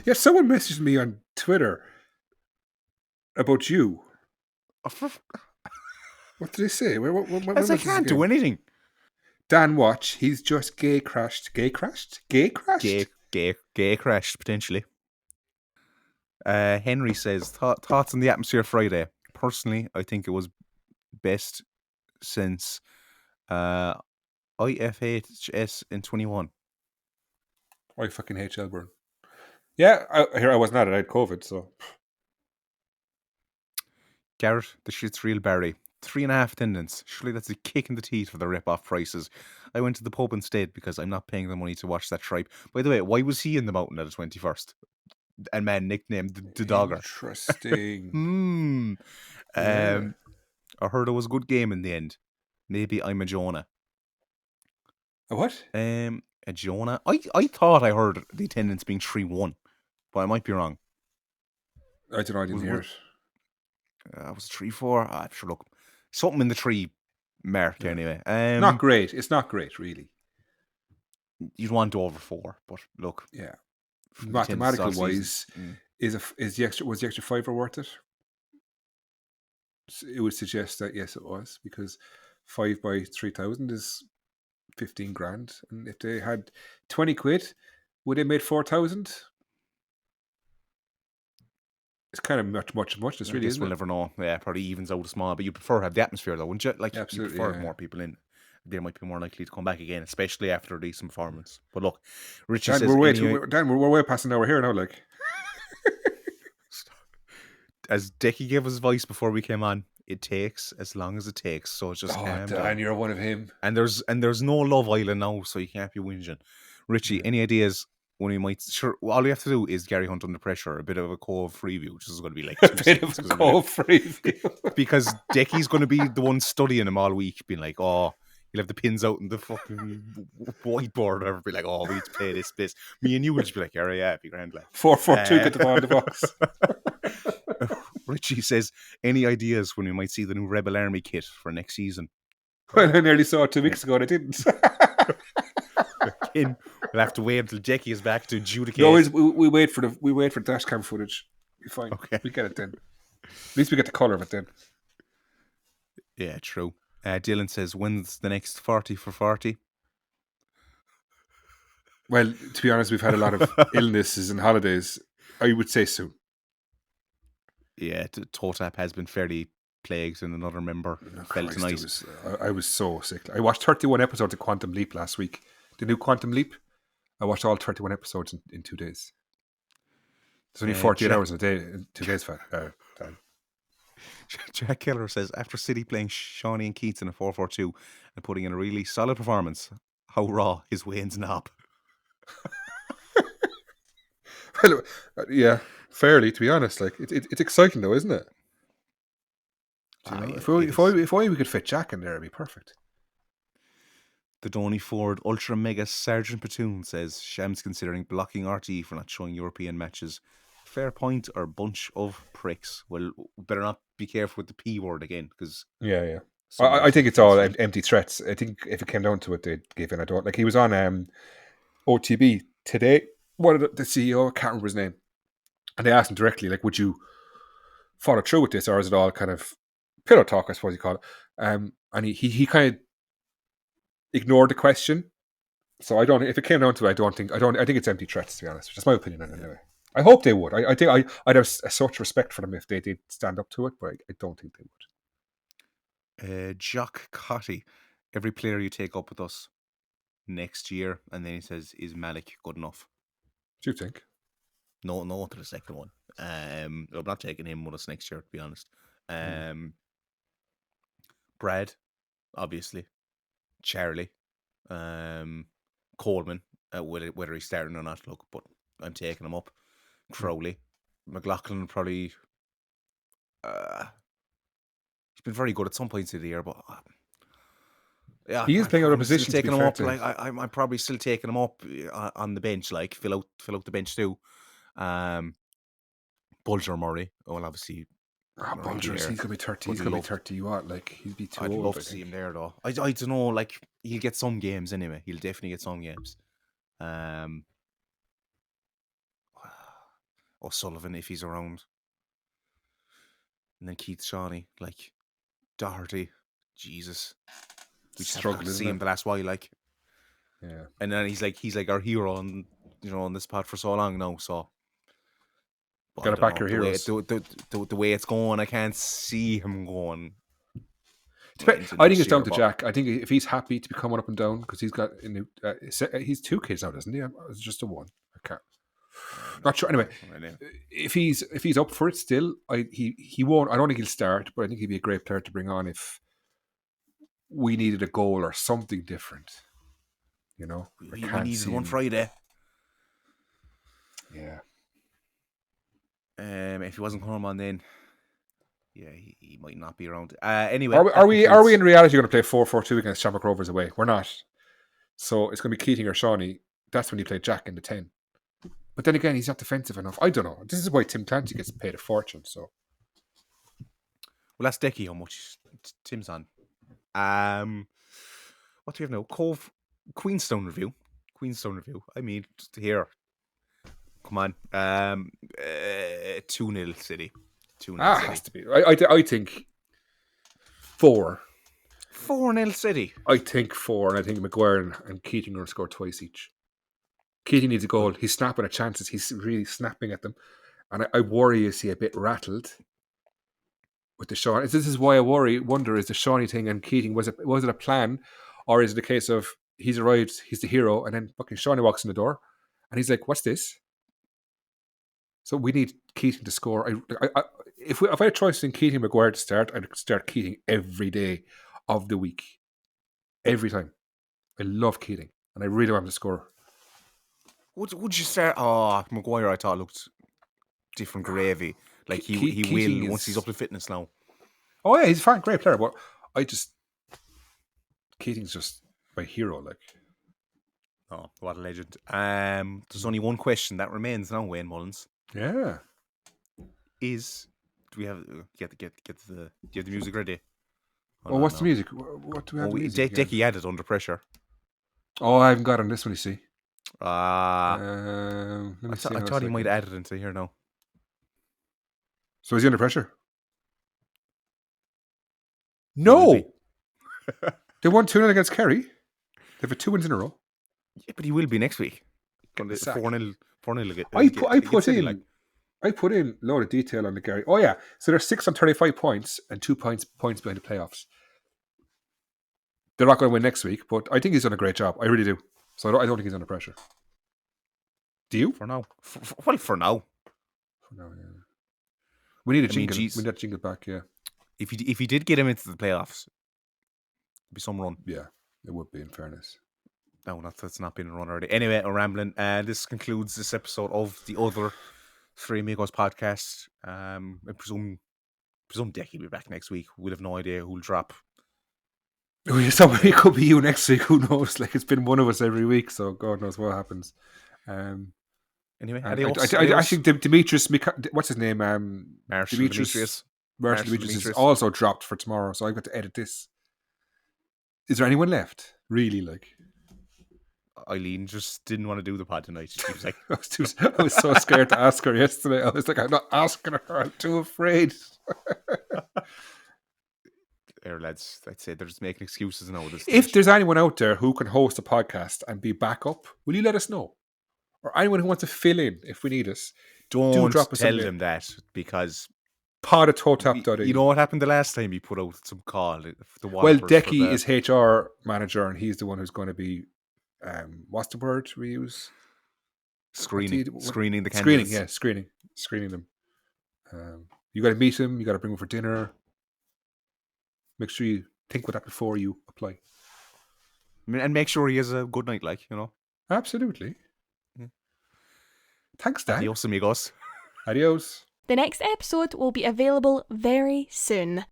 Speaker 4: Yeah, someone messaged me on Twitter about you. What did they say? What
Speaker 8: I can't do anything.
Speaker 4: Dan Watch, he's just gay crashed. Gay crashed? Gay crashed?
Speaker 8: Gay crashed, potentially. Henry says, thoughts on the atmosphere Friday. Personally, I think it was best since IFHS in 21.
Speaker 4: I fucking hate Shelburne. Yeah, I wasn't at it. I had COVID, so.
Speaker 8: Garrett, the shit's real Barry. 3.5 attendance. Surely that's a kick in the teeth for the rip-off prices. I went to the pub instead because I'm not paying the money to watch that tripe. By the way, why was he in the mountain at the 21st? And man nicknamed the Dogger.
Speaker 4: Interesting.
Speaker 8: I heard it was a good game in the end. Maybe I'm a Jonah.
Speaker 4: A what?
Speaker 8: A Jonah. I thought I heard the attendance being 3-1, but I might be wrong.
Speaker 4: I don't know. I didn't hear it.
Speaker 8: Was it 3-4? I'm sure. Look, something in the 3 mark anyway.
Speaker 4: Not great. It's not great, really.
Speaker 8: You'd want over 4, but look.
Speaker 4: Yeah. Mathematical wise, was the extra fiver worth it? It would suggest that yes, it was, because 5 by 3,000 is 15 grand, and if they had 20 quid, would they made 4,000? It's kind of much. This really is.
Speaker 8: We'll never know. Yeah, probably evens out small, but you prefer to have the atmosphere, though, wouldn't you? Like,
Speaker 4: absolutely,
Speaker 8: you prefer more people in. They might be more likely to come back again, especially after a decent performance. But look, Richie says,
Speaker 4: we're way past an hour here now. Like,
Speaker 8: as Decky gave us voice before we came on, it takes as long as it takes. So just calm down.
Speaker 4: Dan, you're one of him.
Speaker 8: And there's no Love Island now, so you can't be whinging. Richie, any ideas when we might? Sure, all we have to do is Gary Hunt Under Pressure, a bit of a Cove preview, which is going to be like
Speaker 4: a bit of a Cove preview,
Speaker 8: because Decky's going to be the one studying him all week, being like, oh. You'll have the pins out in the fucking whiteboard or whatever. Be like, oh, we need to play this. Me and you will just be like, yeah, be grand. Like
Speaker 4: 4-4-2, get the ball in the box.
Speaker 8: Richie says, any ideas when we might see the new Rebel Army kit for next season?
Speaker 4: Well, I nearly saw it 2 weeks ago and I didn't.
Speaker 8: We'll have to wait until Jackie is back to adjudicate.
Speaker 4: No, we wait for dash cam footage. Be fine. Okay. We get it then. At least we get the colour of it then.
Speaker 8: Yeah, true. Dylan says, when's the next 40 for 40?
Speaker 4: Well, to be honest, we've had a lot of illnesses and holidays. I would say soon.
Speaker 8: Yeah, Totap has been fairly plagued, and another member fell tonight.
Speaker 4: I was so sick. I watched 31 episodes of Quantum Leap last week. The new Quantum Leap. I watched all 31 episodes in 2 days. It's only 48 hours a day in 2 days, time.
Speaker 8: Jack Keller says, after City playing Shawnee and Keats in a 4-4-2 and putting in a really solid performance, how raw is Wayne's knob?
Speaker 4: Well, yeah, fairly, to be honest. Like it's exciting though, isn't it? If only we could fit Jack in there, it'd be perfect.
Speaker 8: The Donny Ford Ultra Mega Sergeant Platoon says, Shams considering blocking RT for not showing European matches. Fair point, or bunch of pricks. Well, better not be careful with the P word again, because
Speaker 4: I think it's all empty threats. I think if it came down to it, they'd give in. I don't like. He was on OTB today. What did the CEO? I can't remember his name. And they asked him directly, like, would you follow through with this, or is it all kind of pillow talk? I suppose you call it. And he kind of ignored the question. So I don't. If it came down to it, I think it's empty threats. To be honest, that's my opinion on it anyway. I hope they would. I think I'd have such respect for them if they did stand up to it, but I don't think they
Speaker 8: would. Jock Cotty, every player you take up with us next year, and then he says, is Malik good enough?
Speaker 4: Do you think?
Speaker 8: No to the second one. I'm not taking him with us next year, to be honest. Brad, obviously. Charlie. Coleman, whether he's starting or not, look, but I'm taking him up. Crowley, McLaughlin probably. He's been very good at some points of the year, but
Speaker 4: yeah, he is playing out of position.
Speaker 8: Taking him up, like I'm probably still taking him up on the bench, like fill out the bench too. Bulger Murray, well, obviously.
Speaker 4: Bulger, he's gonna be 30. He's gonna be 30. You what? Like he'd be too old.
Speaker 8: I'd love to see him there, though. I don't know. Like he'll get some games anyway. He'll definitely get some games. O'Sullivan if he's around, and then Keith Shawnee, like Doherty, Jesus, We just
Speaker 4: Struggle,
Speaker 8: have to see
Speaker 4: isn't
Speaker 8: him
Speaker 4: it?
Speaker 8: the last while, like.
Speaker 4: Yeah.
Speaker 8: And then he's like our hero on on this pod for so long now. So but
Speaker 4: Gotta
Speaker 8: I don't
Speaker 4: back
Speaker 8: know,
Speaker 4: your heroes.
Speaker 8: The way it's going, I can't see him going.
Speaker 4: I think it's down to Jack. I think if he's happy to be coming up and down because he's got he's 2 kids now, doesn't he? It's just the one. I can't. Not sure. Anyway, if he's up for it still, he won't. I don't think he'll start, but I think he'd be a great player to bring on if we needed a goal or something different. You know,
Speaker 8: we needed one Friday.
Speaker 4: Yeah.
Speaker 8: If he wasn't coming on, then yeah, he might not be around. Anyway,
Speaker 4: are we in reality going to play 4-4-2 against Shamrock Rovers away? We're not. So it's going to be Keating or Shawnee. That's when you play Jack in the 10. But then again, he's not defensive enough. I don't know. This is why Tim Clancy gets paid a fortune. So,
Speaker 8: well, that's Decky how much Tim's on. What do we have now? Queenstown review. I mean, just here. Come on. 2-0 City. 2-0 City.
Speaker 4: Has to be. I think 4.
Speaker 8: 4-0 City.
Speaker 4: I think 4, and I think Maguire and Keating are going to score twice each. Keating needs a goal. He's snapping at chances. He's really snapping at them. And I worry, is he a bit rattled with the Shawnee? This is why I wonder, is the Shawnee thing and Keating, was it a plan? Or is it a case of he's arrived, he's the hero, and then fucking Shawnee walks in the door and he's like, what's this? So we need Keating to score. If I had a choice in Keating and Maguire to start, I'd start Keating every day of the week. Every time. I love Keating. And I really want him to score.
Speaker 8: Would you start? Oh, Maguire, I thought looked different gravy. Like he will once he's up to fitness now.
Speaker 4: Oh yeah, he's a fine, great player. But Keating's just my hero. Like,
Speaker 8: oh, what a legend. There's only one question that remains now, Wayne Mullins.
Speaker 4: Yeah.
Speaker 8: Do we have get the music ready?
Speaker 4: What's the music? What do we have?
Speaker 8: Decky added Under Pressure.
Speaker 4: Oh, I haven't got it on this one. You see.
Speaker 8: I thought he might add it into here now.
Speaker 4: So is he under pressure? No. They won 2-0 against Kerry. They've had 2 wins in a row.
Speaker 8: Yeah, but he will be next week. 4-0.
Speaker 4: I put in a load of detail on the Kerry. Oh yeah, so they're 6 on 35 points and 2 points behind the playoffs. They're not going to win next week, but I think he's done a great job. I really do. So I don't think he's under pressure. Do you?
Speaker 8: For now. For now.
Speaker 4: For now, yeah. We need a jingle. We need that jingle back, yeah.
Speaker 8: If he did get him into the playoffs, it'd be some run.
Speaker 4: Yeah, it would be, in fairness.
Speaker 8: No, that's not been a run already. Anyway, I'm rambling. This concludes this episode of the other Three Amigos podcast. I presume Decky will be back next week. We'll have no idea who'll drop.
Speaker 4: Somebody could be you next week. Who knows? Like, it's been one of us every week, so God knows what happens.
Speaker 8: Anyway,
Speaker 4: I think Demetrius, what's his name?
Speaker 8: Marshall
Speaker 4: Demetrius is also dropped for tomorrow, so I've got to edit this. Is there anyone left? Really, like?
Speaker 8: Eileen just didn't want to do the pod tonight. She was like,
Speaker 4: I was so scared to ask her yesterday. I was like, I'm not asking her. I'm too afraid.
Speaker 8: Lads, I'd say they're just making excuses now.
Speaker 4: If there's anyone out there who can host a podcast and be backup, will you let us know? Or anyone who wants to fill in if we need us,
Speaker 8: don't drop us tell them that, because
Speaker 4: pod at totap.ie.
Speaker 8: You know what happened the last time he put out some call?
Speaker 4: Well, Decky is HR manager, and he's the one who's going to be what's the word we use?
Speaker 8: Screening the candidates.
Speaker 4: Screening them. You got to meet him. You got to bring him for dinner. Make sure you think with that before you apply.
Speaker 8: And make sure he has a good night,
Speaker 4: Absolutely. Yeah. Thanks, Dan.
Speaker 8: Adios, amigos.
Speaker 4: Adios.
Speaker 2: The next episode will be available very soon.